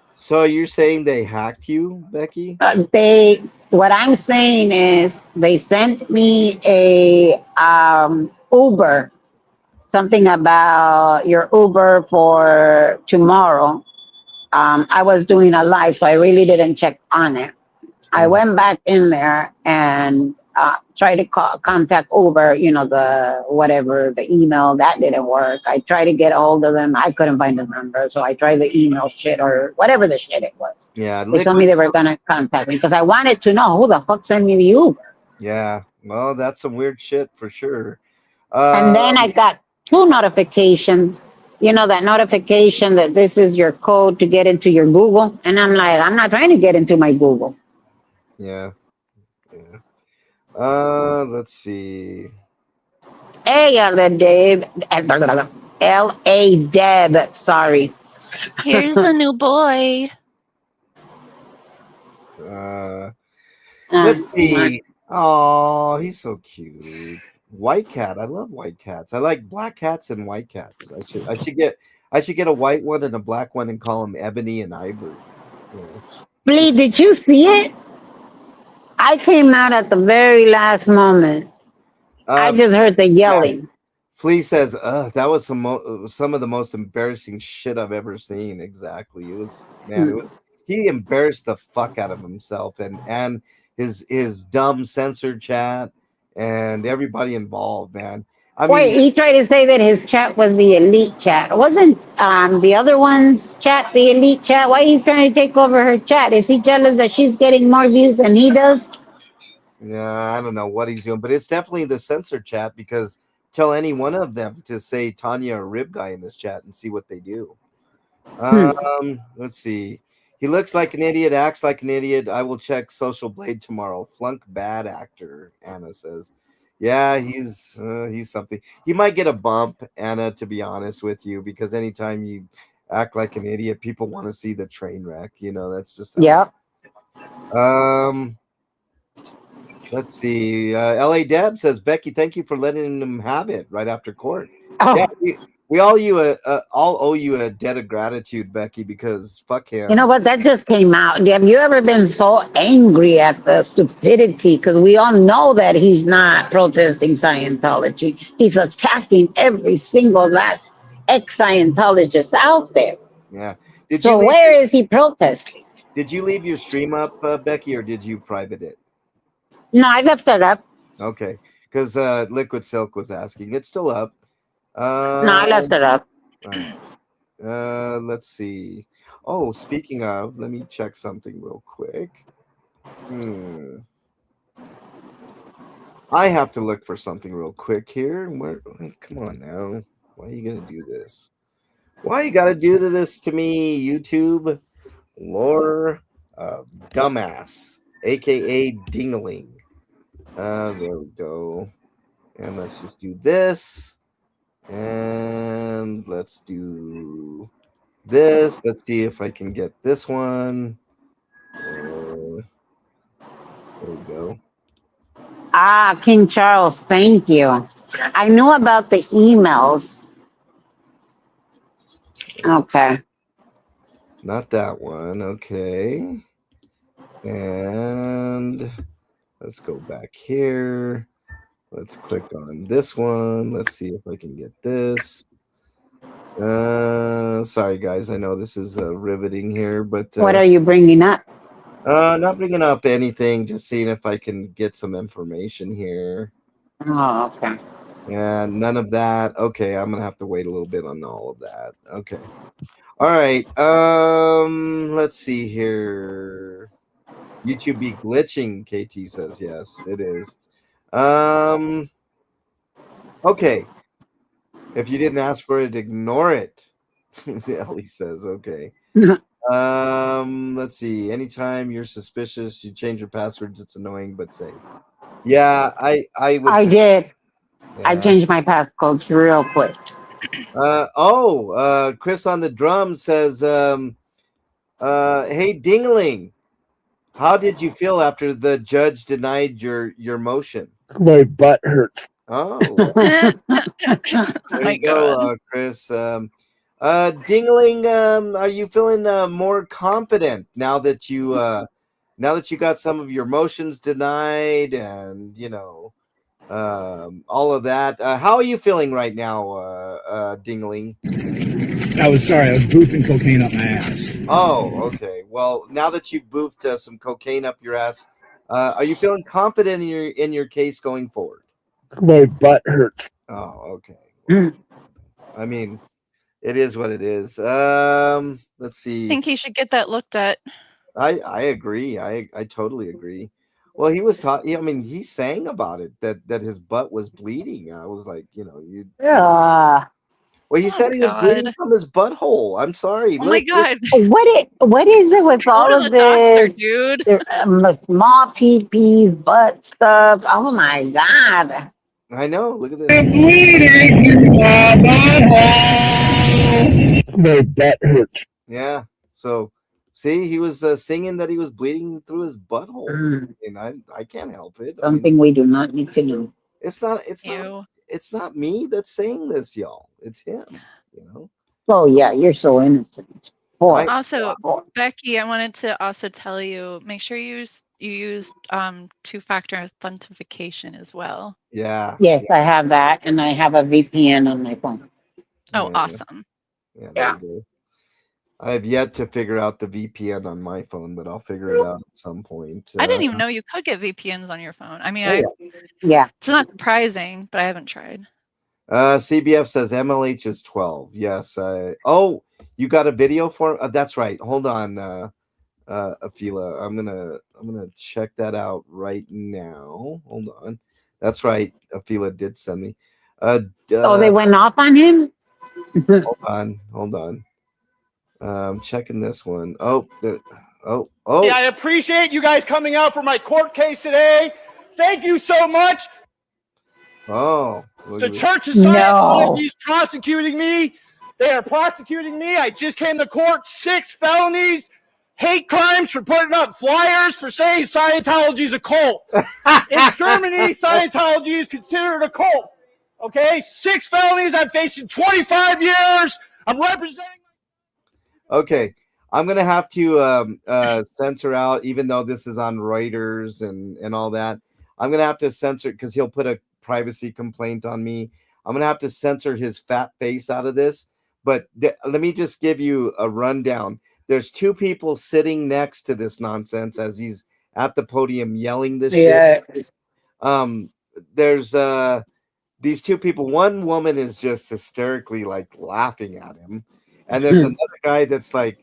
Speaker 1: So you're saying they hacked you, Becky?
Speaker 2: What I'm saying is they sent me a Uber, something about your Uber for tomorrow. I was doing a live, so I really didn't check on it. I went back in there and tried to contact Uber, the email, that didn't work. I tried to get a hold of them. I couldn't find the number. So I tried the email shit or whatever the shit it was.
Speaker 1: Yeah.
Speaker 2: They told me they were going to contact me because I wanted to know who the fuck sent me the Uber.
Speaker 1: Yeah. Well, that's some weird shit for sure.
Speaker 2: And then I got 2 notifications. You know, that notification that this is your code to get into your Google. And I'm like, I'm not trying to get into my Google.
Speaker 1: Yeah. Let's see.
Speaker 2: Hey, L.A. Deb. Sorry.
Speaker 6: Here's the new boy.
Speaker 1: Let's see. Oh, he's so cute. White cat. I love white cats. I like black cats and white cats. I should get a white one and a black one and call them Ebony and Ivory. You know?
Speaker 2: Flea, did you see it? I came out at the very last moment. I just heard the yelling.
Speaker 1: Flea says, that was some of the most embarrassing shit I've ever seen. Exactly. It was, man, it was, he embarrassed the fuck out of himself and his dumb censored chat and everybody involved, man. I
Speaker 2: Wait,
Speaker 1: mean,
Speaker 2: he tried to say that his chat was the elite chat. Wasn't the other one's chat the elite chat? Why he's trying to take over her chat? Is he jealous that she's getting more views than he does?
Speaker 1: yeah, I don't know what he's doing, but it's definitely the censored chat because tell any one of them to say Tanya or Rib Guy in this chat and see what they do. Let's see. He looks like an idiot, acts like an idiot. I will check Social Blade tomorrow. Flunk bad actor, Anna says. Yeah, he's something. He might get a bump, Anna, to be honest with you, because anytime you act like an idiot, people want to see the train wreck. You know, that's just
Speaker 2: Yep.
Speaker 1: Let's see. LA Deb says, Becky, thank you for letting him have it right after court.
Speaker 2: Oh.
Speaker 1: Yeah, we all owe you a debt of gratitude, Becky, because fuck him.
Speaker 2: You know what? That just came out. Have you ever been so angry at the stupidity? Because we all know that he's not protesting Scientology. He's attacking every single last ex-Scientologist out there.
Speaker 1: Yeah.
Speaker 2: So where is he protesting?
Speaker 1: Did you leave your stream up, Becky, or did you private it?
Speaker 2: No, I left it up.
Speaker 1: Okay, because Liquid Silk was asking. It's still up.
Speaker 2: No, I left it up.
Speaker 1: Let's see. Oh, speaking of, let me check something real quick. I have to look for something real quick here. Come on now. Why are you gonna do this? Why you gotta do this to me, YouTube? Lore dumbass, aka Dingling. There we go. And let's just do this. And let's do this. Let's see if I can get this one. There we go.
Speaker 2: King Charles, thank you. I knew about the emails. Okay.
Speaker 1: Not that one. Okay. And let's go back here. Let's click on this one. Let's see if I can get this. Sorry, guys. I know this is riveting here, but
Speaker 2: what are you bringing up?
Speaker 1: Not bringing up anything. Just seeing if I can get some information here.
Speaker 2: Oh, okay.
Speaker 1: Yeah, none of that. Okay, I'm gonna have to wait a little bit on all of that. Okay. All right. Let's see here. YouTube be glitching, KT says. Yes, it is. Okay. If you didn't ask for it, ignore it. Ellie says, okay. Let's see. Anytime you're suspicious, you change your passwords. It's annoying, but safe. Yeah, I
Speaker 2: did.
Speaker 1: Yeah.
Speaker 2: I changed my passcodes real quick.
Speaker 1: Chris on the drum says, hey Dingling, how did you feel after the judge denied your motion?
Speaker 5: My butt hurts.
Speaker 1: Oh, there you go, Chris. Dingling, are you feeling more confident now that you got some of your motions denied and all of that? How are you feeling right now, Dingling?
Speaker 5: I was boofing cocaine up my ass.
Speaker 1: Oh, okay. Well, now that you've boofed some cocaine up your ass, are you feeling confident in your case going forward?
Speaker 5: My butt hurts.
Speaker 1: Oh, okay. I mean, it is what it is. Let's see.
Speaker 6: I think he should get that looked at.
Speaker 1: I agree. I totally agree. Well, he was talking. I mean, he sang about it that his butt was bleeding. I was like, you.
Speaker 2: Yeah.
Speaker 1: Well, he
Speaker 6: Oh,
Speaker 1: said he was bleeding
Speaker 6: God.
Speaker 1: from his butthole. I'm sorry.
Speaker 6: Oh my
Speaker 1: Look, this-
Speaker 6: God.
Speaker 2: What is it with
Speaker 6: Go
Speaker 2: all
Speaker 6: to
Speaker 2: of
Speaker 6: the doctor,
Speaker 2: this?
Speaker 6: dude.
Speaker 2: The small pee butt stuff. Oh my God.
Speaker 1: I know. Look at this.
Speaker 5: Bleeding through my butthole. My butt hurts.
Speaker 1: Yeah. So, see, he was singing that he was bleeding through his butthole,
Speaker 2: Mm,
Speaker 1: and I can't help it. I mean,
Speaker 2: something we do not need to know.
Speaker 1: it's not
Speaker 6: Ew.
Speaker 1: it's not me that's saying this, y'all. It's him.
Speaker 2: Oh yeah, you're so innocent. Poor.
Speaker 6: Also,
Speaker 2: Poor.
Speaker 6: Becky, I wanted to also tell you, make sure you use two-factor authentication as well.
Speaker 1: Yeah.
Speaker 2: Yes, I have that, and I have a VPN on my phone.
Speaker 6: Oh,
Speaker 1: Yeah.
Speaker 6: awesome.
Speaker 1: Yeah. There you go. I have yet to figure out the VPN on my phone, but I'll figure it out at some point.
Speaker 6: I didn't even know you could get VPNs on your phone. I mean,
Speaker 1: Oh,
Speaker 2: Yeah.
Speaker 6: it's not surprising, but I haven't tried.
Speaker 1: CBF says MLH is 12. Yes. Oh, you got a video for? That's right. Hold on, Afila. I'm gonna check that out right now. Hold on. That's right. Afila did send me.
Speaker 2: Oh, they went off on him?
Speaker 1: Hold on. I'm checking this one. Oh, there. Oh.
Speaker 10: Yeah, I appreciate you guys coming out for my court case today. Thank you so much.
Speaker 1: Oh.
Speaker 10: The Church of Scientology
Speaker 2: No.
Speaker 10: is prosecuting me. They are prosecuting me. I just came to court, 6 felonies, hate crimes for putting up flyers for saying Scientology is a cult. In Germany, Scientology is considered a cult. Okay, 6 felonies. I'm facing 25 years. I'm representing.
Speaker 1: Okay. I'm gonna have to censor out, even though this is on Reuters and all that. I'm gonna have to censor because he'll put a privacy complaint on me. I'm gonna have to censor his fat face out of this. But let me just give you a rundown. There's 2 people sitting next to this nonsense as he's at the podium yelling this shit.
Speaker 2: Yes.
Speaker 1: There's these 2 people. One woman is just hysterically like laughing at him, and there's another guy that's like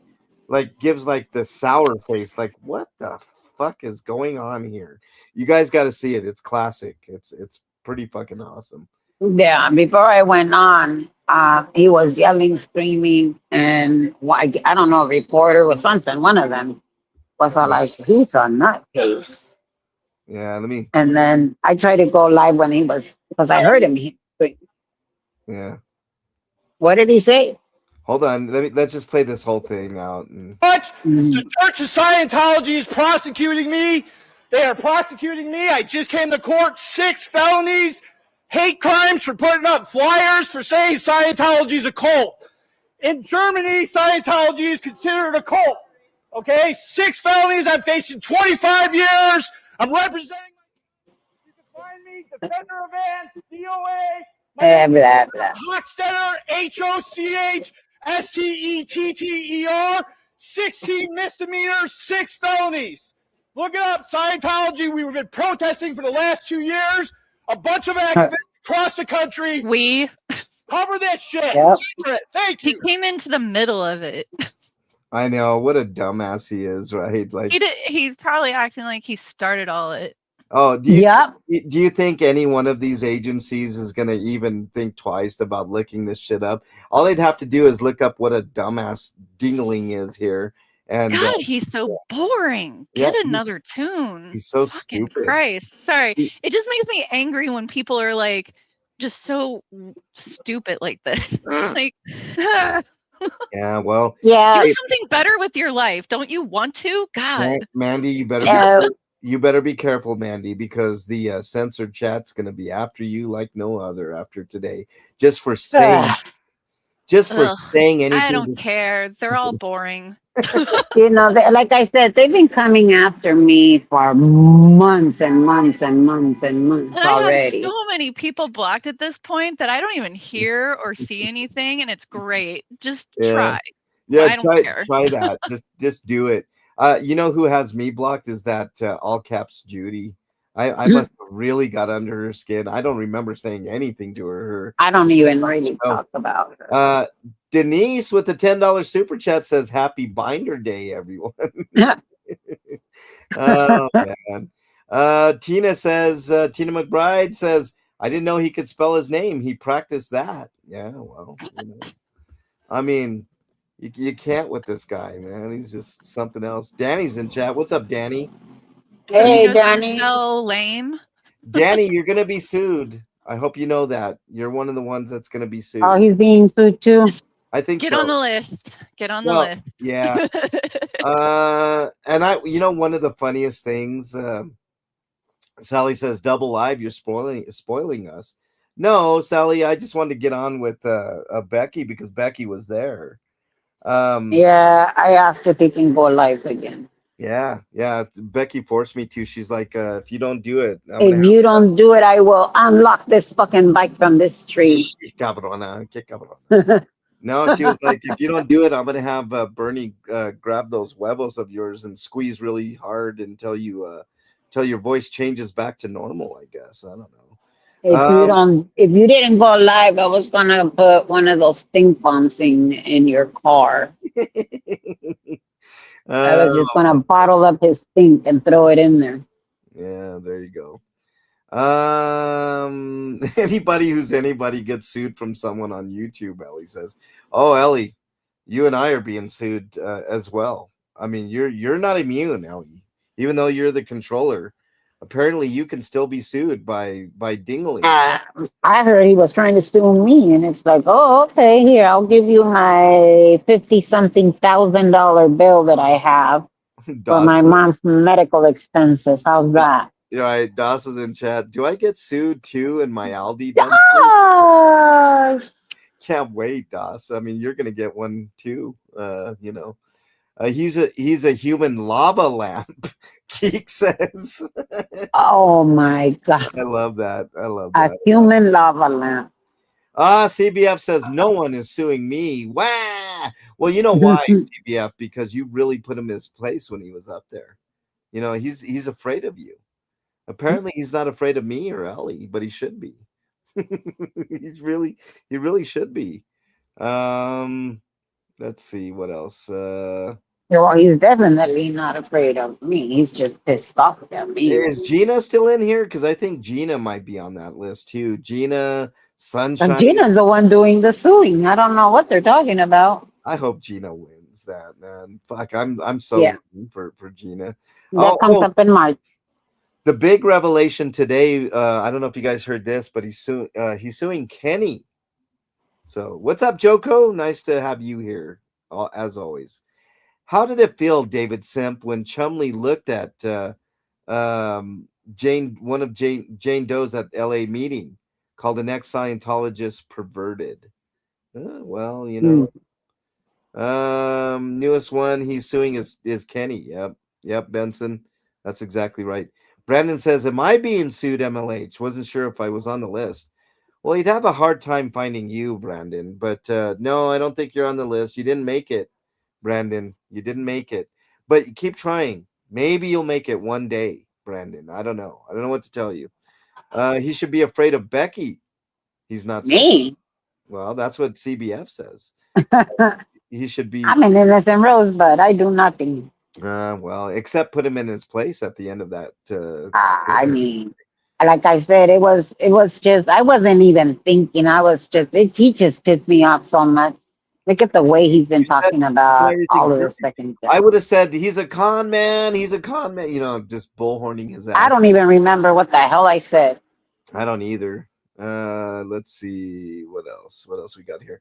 Speaker 1: gives like the sour face, like what the fuck is going on here? You guys got to see it. It's classic. It's pretty fucking awesome.
Speaker 2: Yeah, before I went on, he was yelling, screaming, and I don't know, a reporter or something. One of them was like, he's a nutcase.
Speaker 1: Yeah, let me.
Speaker 2: And then I tried to go live when he was, because I heard him.
Speaker 1: Yeah.
Speaker 2: What did he say?
Speaker 1: Hold on. Let's just play this whole thing out. And...
Speaker 10: The Church of Scientology is prosecuting me. They are prosecuting me. I just came to court, 6 felonies, hate crimes for putting up flyers for saying Scientology is a cult. In Germany, Scientology is considered a cult. Okay, 6 felonies. I'm facing 25 years. I'm representing. You can find me, Defender of Ants, DOA.
Speaker 2: Blah, blah.
Speaker 10: Hochstetter, HOCHSTETTER, 16 misdemeanors, 6 felonies. Look it up, Scientology. We've been protesting for the last 2 years. A bunch of activists across the country.
Speaker 6: We
Speaker 10: cover this shit.
Speaker 2: Yep.
Speaker 10: Thank you.
Speaker 6: He came into the middle of it.
Speaker 1: I know what a dumbass he is, right? Like
Speaker 6: He's probably acting like he started all it.
Speaker 1: Oh, do you think any one of these agencies is going to even think twice about looking this shit up? All they'd have to do is look up what a dumbass dingling is here. And
Speaker 6: God, he's so boring. Get another tune.
Speaker 1: He's so
Speaker 6: Fucking
Speaker 1: stupid.
Speaker 6: Christ. Sorry. It just makes me angry when people are like just so stupid like this. Like
Speaker 1: yeah, well,
Speaker 6: do something better with your life. Don't you want to? God.
Speaker 1: Mandy, you better be careful, Mandy, because the censored chat's going to be after you like no other after today, just for saying anything.
Speaker 6: I don't care. They're all boring.
Speaker 2: You know, like I said, they've been coming after me for months and months and months and months
Speaker 6: And I
Speaker 2: already.
Speaker 6: have so many people blocked at this point that I don't even hear or see anything, and it's great. Just try.
Speaker 1: Yeah,
Speaker 6: I don't care.
Speaker 1: try that. just do it. You know who has me blocked is that all caps Judy. I must have really got under her skin. I don't remember saying anything to her.
Speaker 2: I don't even really talk about her.
Speaker 1: Denise with the $10 super chat says happy binder day, everyone. Oh man. Tina says, Tina McBride says, I didn't know he could spell his name. He practiced that. Yeah, well, I mean, you can't with this guy, man. He's just something else. Danny's in chat. What's up, Danny?
Speaker 2: Hey,
Speaker 6: Does
Speaker 2: Danny.
Speaker 6: so lame.
Speaker 1: Danny, you're gonna be sued. I hope you know that. You're one of the ones that's gonna be sued.
Speaker 2: Oh, he's being sued too.
Speaker 1: I think
Speaker 6: Get
Speaker 1: so.
Speaker 6: on the list. Get on the
Speaker 1: Well,
Speaker 6: list.
Speaker 1: yeah. And one of the funniest things, Sally says, double live, you're spoiling us. No, Sally, I just wanted to get on with Becky because Becky was there.
Speaker 2: Yeah, I asked if he can go live again.
Speaker 1: Yeah. Becky forced me to. She's like, if you don't do it,
Speaker 2: If you don't do it, I will unlock this fucking bike from this tree.
Speaker 1: Cabrona, que cabrona. No, she was like, if you don't do it, I'm gonna have Bernie grab those huevos of yours and squeeze really hard until your voice changes back to normal. I guess I don't know.
Speaker 2: If you didn't go live, I was gonna put one of those stink bombs in your car. I was just gonna bottle up his stink and throw it in there.
Speaker 1: Yeah, there you go. Anybody who's anybody gets sued from someone on YouTube, Ellie says. Oh, Ellie, you and I are being sued as well. I mean, you're not immune, Ellie. Even though you're the controller, apparently you can still be sued by Dingley.
Speaker 2: I heard he was trying to sue me, and it's like, oh, okay, here, I'll give you my $50,000 bill that I have for my mom's medical expenses. How's that?
Speaker 1: Right, Das is in chat. Do I get sued too in my Aldi?
Speaker 2: Gosh!
Speaker 1: Can't wait, Das. I mean, you're gonna get one too. He's a human lava lamp. Keek says.
Speaker 2: Oh my God!
Speaker 1: I love that.
Speaker 2: A human lava lamp.
Speaker 1: CBF says no one is suing me. Wah! Well, you know why, CBF? Because you really put him in his place when he was up there. You know, he's afraid of you. Apparently, he's not afraid of me or Ellie, but he should be. he really should be. Let's see what else.
Speaker 2: Well, he's definitely not afraid of me. He's just pissed off at me.
Speaker 1: Is Gina still in here? Because I think Gina might be on that list too. Gina, Sunshine.
Speaker 2: And Gina's the one doing the suing. I don't know what they're talking about.
Speaker 1: I hope Gina wins that, man. Fuck, I'm so for Gina.
Speaker 2: That comes up in March.
Speaker 1: The big revelation today, I don't know if you guys heard this, but he's suing Kenny. So what's up, Joko? Nice to have you here, as always. How did it feel, David Simp, when Chumley looked at one of Jane Doe's at LA meeting, called the next Scientologist perverted? Well, newest one he's suing is Kenny. Yep, Benson. That's exactly right. Brandon says, am I being sued, MLH? Wasn't sure if I was on the list. Well, he'd have a hard time finding you, Brandon. But no, I don't think you're on the list. You didn't make it, Brandon. You didn't make it. But keep trying. Maybe you'll make it one day, Brandon. I don't know. I don't know what to tell you. He should be afraid of Becky. He's not.
Speaker 2: Me?
Speaker 1: Well, that's what CBF says. He should be.
Speaker 2: I'm an innocent rosebud. I do nothing.
Speaker 1: Well, except put him in his place at the end of that.
Speaker 2: I mean, like I said, it was just, I wasn't even thinking. He just pissed me off so much. Look at the way he's been talking about all of the second.
Speaker 1: I would have said he's a con man. He's a con man. Just bullhorning his ass.
Speaker 2: I don't even remember what the hell I said.
Speaker 1: I don't either. Let's see what else. What else we got here?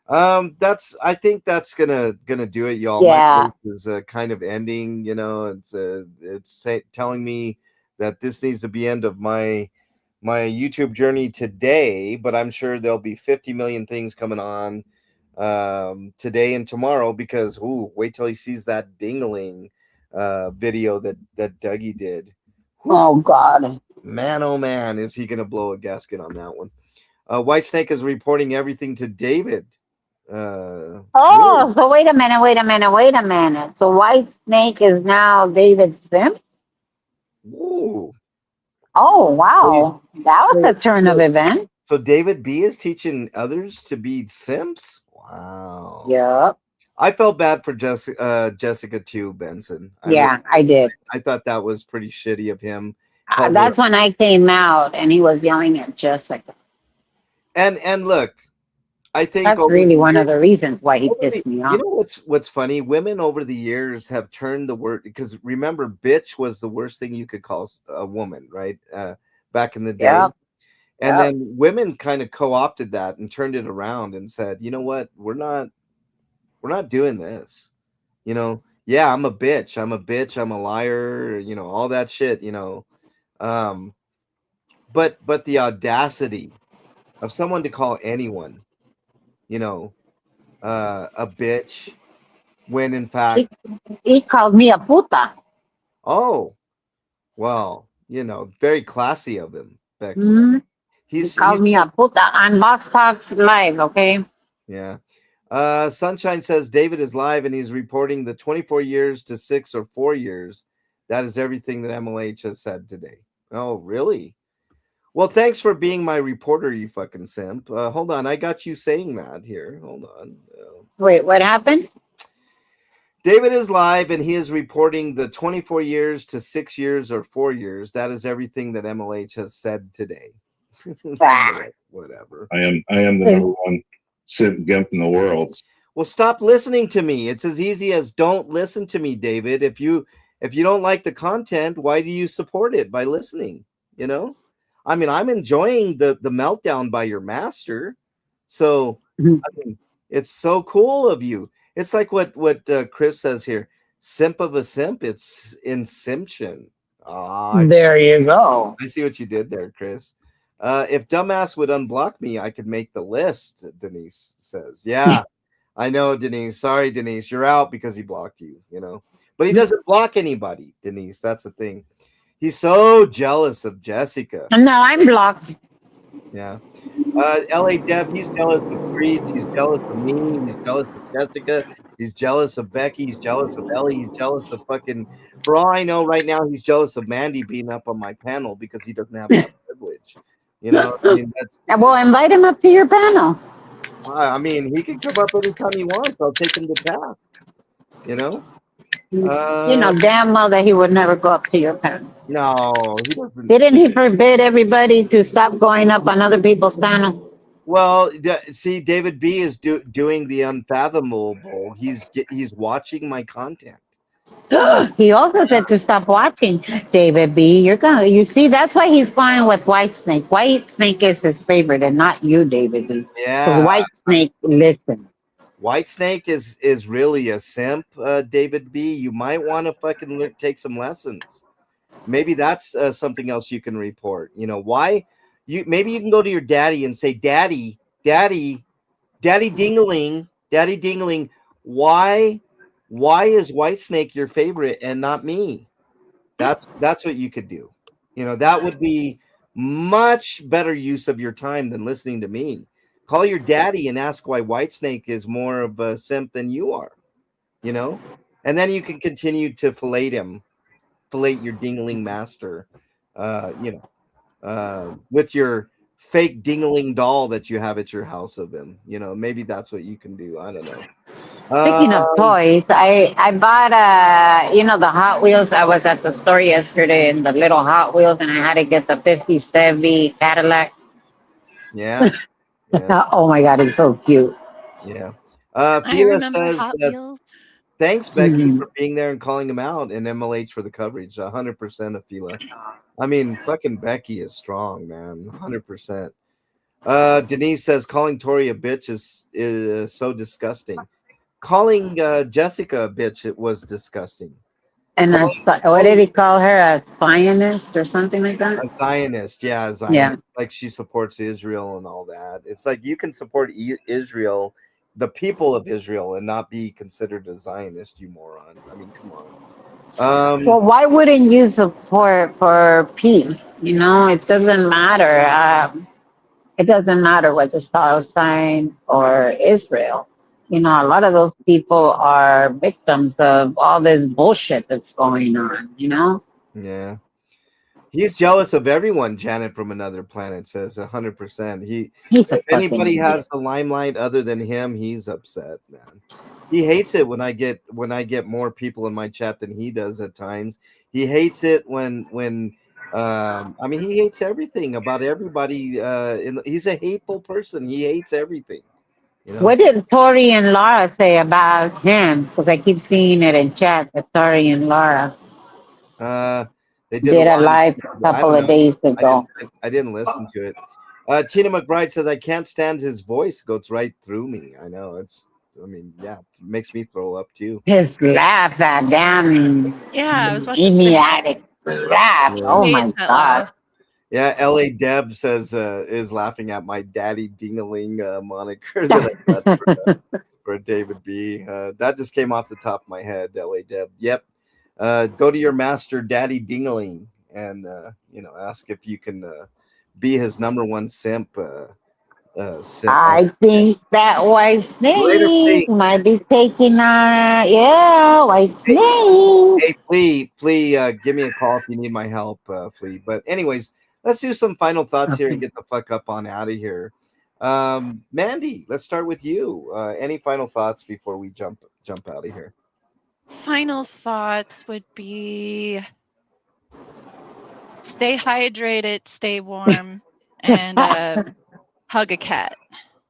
Speaker 1: I think that's gonna do it, y'all.
Speaker 2: Yeah.
Speaker 1: My place is kind of ending. It's telling me that this needs to be end of my YouTube journey today, but I'm sure there'll be 50 million things coming on today and tomorrow, because wait till he sees that dingling video that Dougie did.
Speaker 2: Oh God,
Speaker 1: man, oh man, is he gonna blow a gasket on that one? White Snake is reporting everything to David.
Speaker 2: So wait a minute. So White Snake is now David Simp?
Speaker 1: Ooh.
Speaker 2: Oh wow, that was a turn of events.
Speaker 1: So David B is teaching others to be simps. Wow.
Speaker 2: Yep.
Speaker 1: I felt bad for Jessica too, Benson.
Speaker 2: Yeah, I did.
Speaker 1: I thought that was pretty shitty of him. Called her-
Speaker 2: That's when I came out and he was yelling at Jessica.
Speaker 1: and look, I think
Speaker 2: That's
Speaker 1: over
Speaker 2: really
Speaker 1: the
Speaker 2: one of
Speaker 1: years-
Speaker 2: the reasons why he
Speaker 1: over
Speaker 2: pissed
Speaker 1: the-
Speaker 2: me
Speaker 1: you
Speaker 2: off.
Speaker 1: know what's funny? Women over the years have turned the word, because remember, bitch was the worst thing you could call a woman, right? Back in the day.
Speaker 2: Yep.
Speaker 1: And
Speaker 2: Yep.
Speaker 1: then women kind of co-opted that and turned it around and said, you know what, we're not doing this. You know, yeah, I'm a bitch, I'm a liar, you know, all that shit, you know. But the audacity of someone to call anyone, you know, a bitch, when in fact,
Speaker 2: He called me a puta.
Speaker 1: oh, well, you know, very classy of him, Becky.
Speaker 2: Mhm. He
Speaker 1: He's
Speaker 2: called me a puta on Boss Talks Live, okay?
Speaker 1: yeah. Sunshine says David is live and he's reporting the 24 years to 6 or 4 years. That is everything that MLH has said today. Oh, really? Well, thanks for being my reporter, you fucking simp. Hold on, I got you saying that here. Hold on.
Speaker 2: Wait, what happened?
Speaker 1: David is live and he is reporting the 24 years to 6 years or 4 years. That is everything that MLH has said today. Whatever.
Speaker 9: I am the number one simp gimp in the world.
Speaker 1: Well, stop listening to me. It's as easy as don't listen to me, David. If you don't like the content, why do you support it by listening? You know, I mean, I'm enjoying the meltdown by your master. So I mean, it's so cool of you. It's like what Chris says here. Simp of a simp. It's inception.
Speaker 2: There you go.
Speaker 1: I see what you did there, Chris. If dumbass would unblock me, I could make the list, Denise says. Yeah, I know, Denise. Sorry, Denise. You're out because he blocked you, you know. But he doesn't block anybody, Denise. That's the thing. He's so jealous of Jessica.
Speaker 2: No, I'm blocked.
Speaker 1: Yeah. LA Deb, he's jealous of Freeze. He's jealous of me. He's jealous of Jessica. He's jealous of Becky. He's jealous of Ellie. He's jealous of fucking, for all I know right now, he's jealous of Mandy being up on my panel because he doesn't have that privilege. You know, I mean, that's.
Speaker 2: Well, invite him up to your panel.
Speaker 1: I mean, he can come up anytime he wants. I'll take him to task. You know?
Speaker 2: You know damn well that he would never go up to your panel.
Speaker 1: No, he doesn't.
Speaker 2: Didn't he forbid everybody to stop going up on other people's panel?
Speaker 1: Well, see, David B is doing the unfathomable. He's watching my content.
Speaker 2: He also said to stop watching. David B, you see, that's why he's going with Whitesnake. Whitesnake is his favorite and not you, David B.
Speaker 1: Yeah.
Speaker 2: Whitesnake, listen.
Speaker 1: Whitesnake is really a simp, David B. You might want to fucking take some lessons. Maybe that's something else you can report. You know, why? Maybe you can go to your daddy and say, Daddy Dingling, why is Whitesnake your favorite and not me? That's what you could do. You know, that would be much better use of your time than listening to me. Call your daddy and ask why Whitesnake is more of a simp than you are, you know? And then you can continue to fillet your dingling master, you know, with your fake dingling doll that you have at your house of him. You know, maybe that's what you can do. I don't know.
Speaker 2: Speaking of toys, I bought you know, the Hot Wheels. I was at the store yesterday in the little Hot Wheels and I had to get the 57 Cadillac.
Speaker 1: Yeah.
Speaker 2: Oh my god, it's so cute.
Speaker 1: Yeah.
Speaker 6: I
Speaker 1: Fila
Speaker 6: remember
Speaker 1: says
Speaker 6: Hot
Speaker 1: that,
Speaker 6: Wheels.
Speaker 1: thanks, Becky, for being there and calling him out, and MLH for the coverage. 100% of Fila. I mean, fucking Becky is strong, man. 100%. Denise says calling Tori a bitch is so disgusting. Calling Jessica a bitch, it was disgusting.
Speaker 2: And what did he call her? A Zionist or something like that?
Speaker 1: A Zionist, yeah, a Zionist.
Speaker 2: Yeah.
Speaker 1: Like she supports Israel and all that. It's like you can support Israel, the people of Israel, and not be considered a Zionist, you moron. I mean, come on.
Speaker 2: Well, why wouldn't you support for peace? You know, it doesn't matter. It doesn't matter whether it's Palestine or Israel. You know, a lot of those people are victims of all this bullshit that's going on, you know?
Speaker 1: Yeah. He's jealous of everyone. Janet from Another Planet says 100%.
Speaker 2: He's a
Speaker 1: If anybody
Speaker 2: fucking
Speaker 1: has the limelight other than him, he's upset, man. He hates it when I get more people in my chat than he does at times. He hates it when I mean, he hates everything about everybody. He's a hateful person. He hates everything. You know?
Speaker 2: What did Tori and Laura say about him? Because I keep seeing it in chat that Tori and Laura
Speaker 1: They
Speaker 2: did a live a
Speaker 1: I
Speaker 2: couple
Speaker 1: don't
Speaker 2: of
Speaker 1: know.
Speaker 2: days ago.
Speaker 1: I didn't listen to it. Tina McBride says, I can't stand his voice. Goes right through me. I know. I mean, yeah, it makes me throw up too.
Speaker 2: His laugh, that damn
Speaker 6: Yeah, I was about to say.
Speaker 2: idiotic laugh.
Speaker 1: Yeah.
Speaker 2: Oh my
Speaker 6: Hate that
Speaker 2: God.
Speaker 6: laugh.
Speaker 1: Yeah, LA Deb says is laughing at my daddy dingaling moniker that I got for David B. That just came off the top of my head, LA Deb. Yep. Go to your master, Daddy Dingaling, and ask if you can be his number one simp.
Speaker 2: I think that white
Speaker 1: Later,
Speaker 2: snake
Speaker 1: Flea.
Speaker 2: might be taking white snake.
Speaker 1: Hey, Flea, give me a call if you need my help, Flea. But anyways, let's do some final thoughts here and get the fuck up on out of here. Mandy, let's start with you. Any final thoughts before we jump out of here?
Speaker 6: Final thoughts would be stay hydrated, stay warm, and hug a cat.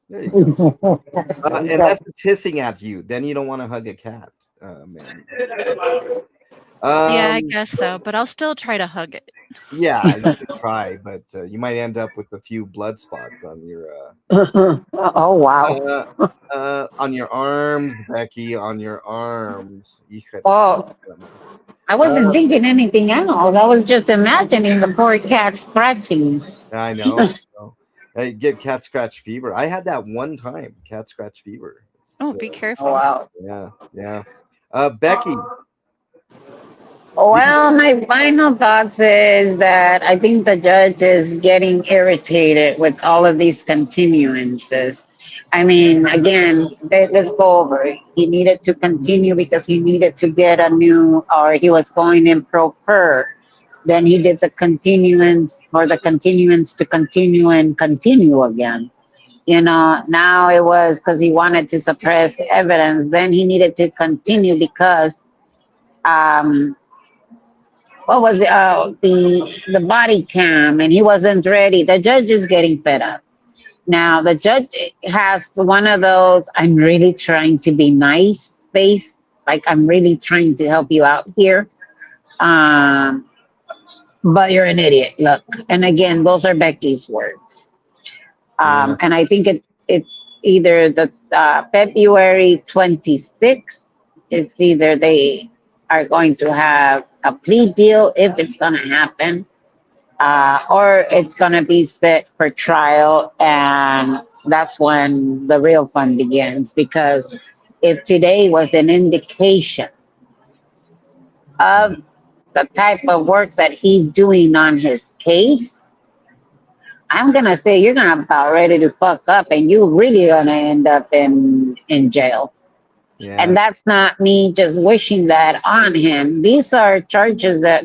Speaker 1: There you go. Unless it's hissing at you, then you don't want to hug a cat, Mandy.
Speaker 6: Yeah, I guess so, but I'll still try to hug it.
Speaker 1: Yeah, you should try, but you might end up with a few blood spots on your
Speaker 2: Oh wow.
Speaker 1: on your arms, Becky, on your arms.
Speaker 2: Oh, I wasn't thinking anything else. I was just imagining the poor cat scratching.
Speaker 1: I know. I get cat scratch fever. I had that one time, cat scratch fever.
Speaker 6: Oh, be careful.
Speaker 2: Oh wow.
Speaker 1: Yeah. Becky.
Speaker 2: Well, my final thoughts is that I think the judge is getting irritated with all of these continuances. I mean, again, let's go over it. He needed to continue because he needed to get or he was going in pro per. Then he did the continuance for the continuance to continue and continue again. Now it was because he wanted to suppress evidence. Then he needed to continue because what was it? The body cam, and he wasn't ready. The judge is getting fed up. Now the judge has one of those I'm really trying to be nice face, like I'm really trying to help you out here. But you're an idiot. Look, and again, those are Becky's words. And I think it's either the February 26th. It's either they are going to have a plea deal if it's going to happen, or it's going to be set for trial, and that's when the real fun begins. Because if today was an indication of the type of work that he's doing on his case, I'm going to say you're going to about ready to fuck up, and you're really going to end up in jail. Yeah. And that's not me just wishing that on him. These are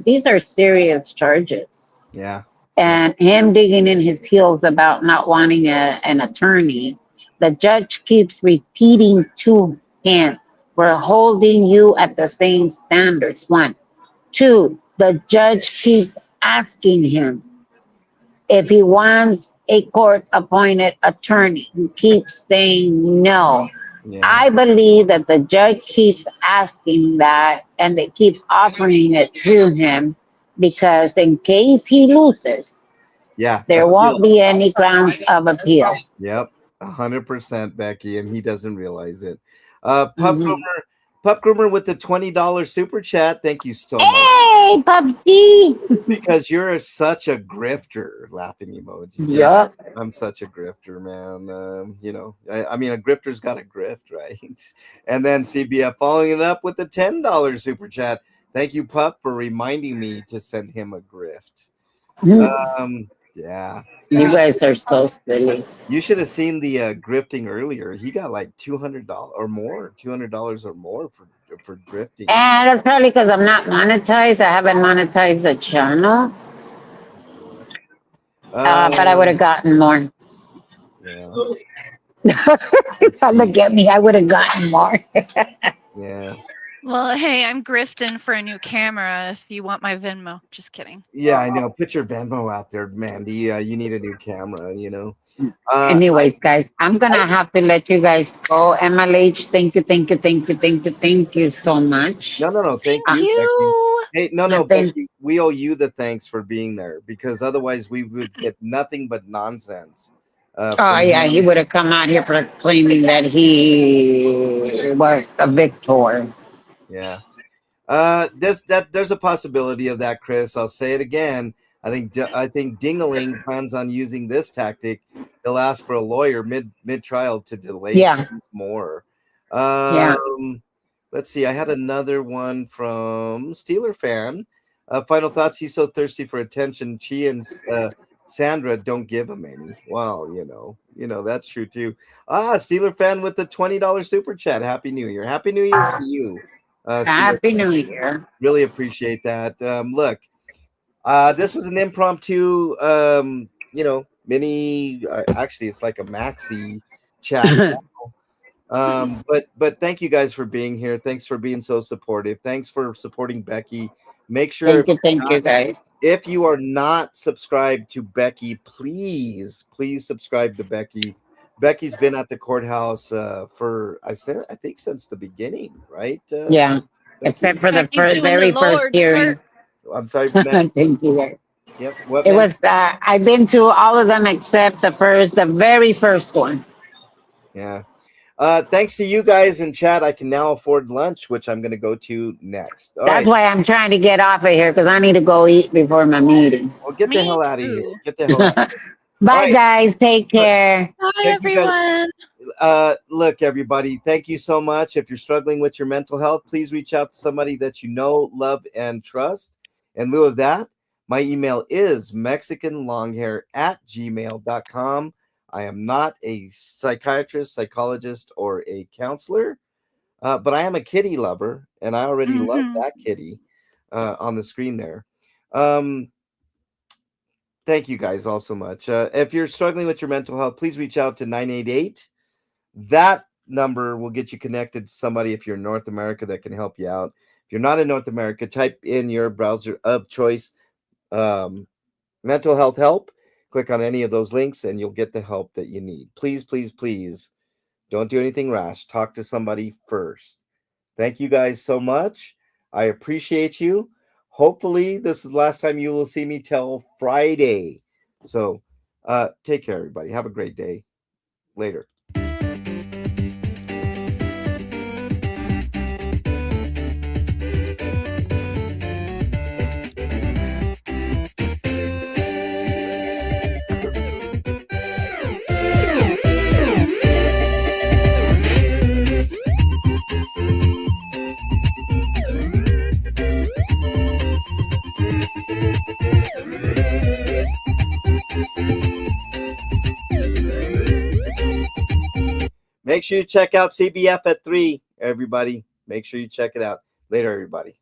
Speaker 2: these are serious charges.
Speaker 1: Yeah.
Speaker 2: And him digging in his heels about not wanting an attorney. The judge keeps repeating to him, we're holding you at the same standards. 1. 2, the judge keeps asking him if he wants a court-appointed attorney. He keeps saying no. Yeah. I believe that the judge keeps asking that, and they keep offering it to him because in case he loses, there won't be any grounds of appeal.
Speaker 1: Yep, 100%, Becky, and he doesn't realize it. Pup Groomer with the $20 super chat. Thank you so much.
Speaker 2: Hey, PUBG!
Speaker 1: Because you're such a grifter. Laughing emojis.
Speaker 2: Yeah.
Speaker 1: I'm such a grifter, man. I mean, a grifter's got a grift, right? And then CBF following it up with the $10 super chat. Thank you, Pup, for reminding me to send him a grift. Yeah.
Speaker 2: You guys are so silly.
Speaker 1: You should have seen the grifting earlier. He got like $200 or more, $200 or more for grifting.
Speaker 2: And that's probably because I'm not monetized. I haven't monetized the channel. But I would have gotten more.
Speaker 1: Yeah.
Speaker 2: If I look at me, I would have gotten more.
Speaker 1: Yeah.
Speaker 6: Well, hey, I'm grifting for a new camera if you want my Venmo. Just kidding.
Speaker 1: Yeah, I know. Put your Venmo out there, Mandy. You need a new camera, you know.
Speaker 2: Anyways, guys, I'm gonna have to let you guys go. MLH, thank you so much.
Speaker 1: No. Thank
Speaker 6: Thank
Speaker 1: you.
Speaker 6: you.
Speaker 1: Becky. Hey, no,
Speaker 2: Thank-
Speaker 1: Becky, we owe you the thanks for being there because otherwise we would get nothing but nonsense.
Speaker 2: Oh
Speaker 1: from
Speaker 2: yeah,
Speaker 1: you.
Speaker 2: he would have come out here proclaiming that he was a victor.
Speaker 1: Yeah. There's a possibility of that, Chris. I'll say it again. I think Dingaling plans on using this tactic. He'll ask for a lawyer mid trial to delay
Speaker 2: Yeah.
Speaker 1: more.
Speaker 2: Yeah.
Speaker 1: Let's see. I had another one from Steeler fan. Final thoughts. He's so thirsty for attention. Chi and Sandra don't give him any. Well, you know that's true too. Steeler fan with the $20 super chat. Happy New Year. Happy New Year to you. Steeler
Speaker 2: Happy
Speaker 1: fan.
Speaker 2: New Year.
Speaker 1: Really appreciate that. Look, this was an impromptu, mini. Actually, it's like a maxi chat. But thank you guys for being here. Thanks for being so supportive. Thanks for supporting Becky. Make sure
Speaker 2: Thank you, guys.
Speaker 1: if you are not subscribed to Becky, please subscribe to Becky. Becky's been at the courthause for I think since the beginning, right?
Speaker 2: Yeah,
Speaker 1: Becky?
Speaker 2: except for the
Speaker 6: Becky's doing
Speaker 2: very
Speaker 6: the
Speaker 2: first
Speaker 6: Lord's
Speaker 2: hearing.
Speaker 6: work.
Speaker 1: I'm sorry. Matt.
Speaker 2: Thank you, guys.
Speaker 1: Yep. What,
Speaker 2: It
Speaker 1: Matt?
Speaker 2: was. I've been to all of them except the very first one.
Speaker 1: Yeah. Thanks to you guys in chat, I can now afford lunch, which I'm going to go to next. All
Speaker 2: That's
Speaker 1: right.
Speaker 2: why I'm trying to get off of here because I need to go eat before my meeting.
Speaker 1: Well, get the
Speaker 6: Me
Speaker 1: hell out of
Speaker 6: too.
Speaker 1: here. Get the hell out of here.
Speaker 2: Bye,
Speaker 1: All right.
Speaker 2: guys. Take care.
Speaker 6: Bye,
Speaker 1: Thank you, guys.
Speaker 6: everyone.
Speaker 1: Look, everybody, thank you so much. If you're struggling with your mental health, please reach out to somebody that you know, love, and trust. In lieu of that, my email is mexicanlonghair@gmail.com. I am not a psychiatrist, psychologist, or a counselor, but I am a kitty lover, and I already love that kitty on the screen there. Thank you guys all so much. If you're struggling with your mental health, please reach out to 988. That number will get you connected to somebody if you're in North America that can help you out. If you're not in North America, type in your browser of choice, mental health help. Click on any of those links and you'll get the help that you need. Please, please, please don't do anything rash. Talk to somebody first. Thank you guys so much. I appreciate you. Hopefully this is the last time you will see me till Friday. So take care, everybody. Have a great day. Later. Make sure you check out CBF at 3, everybody. Make sure you check it out. Later, everybody.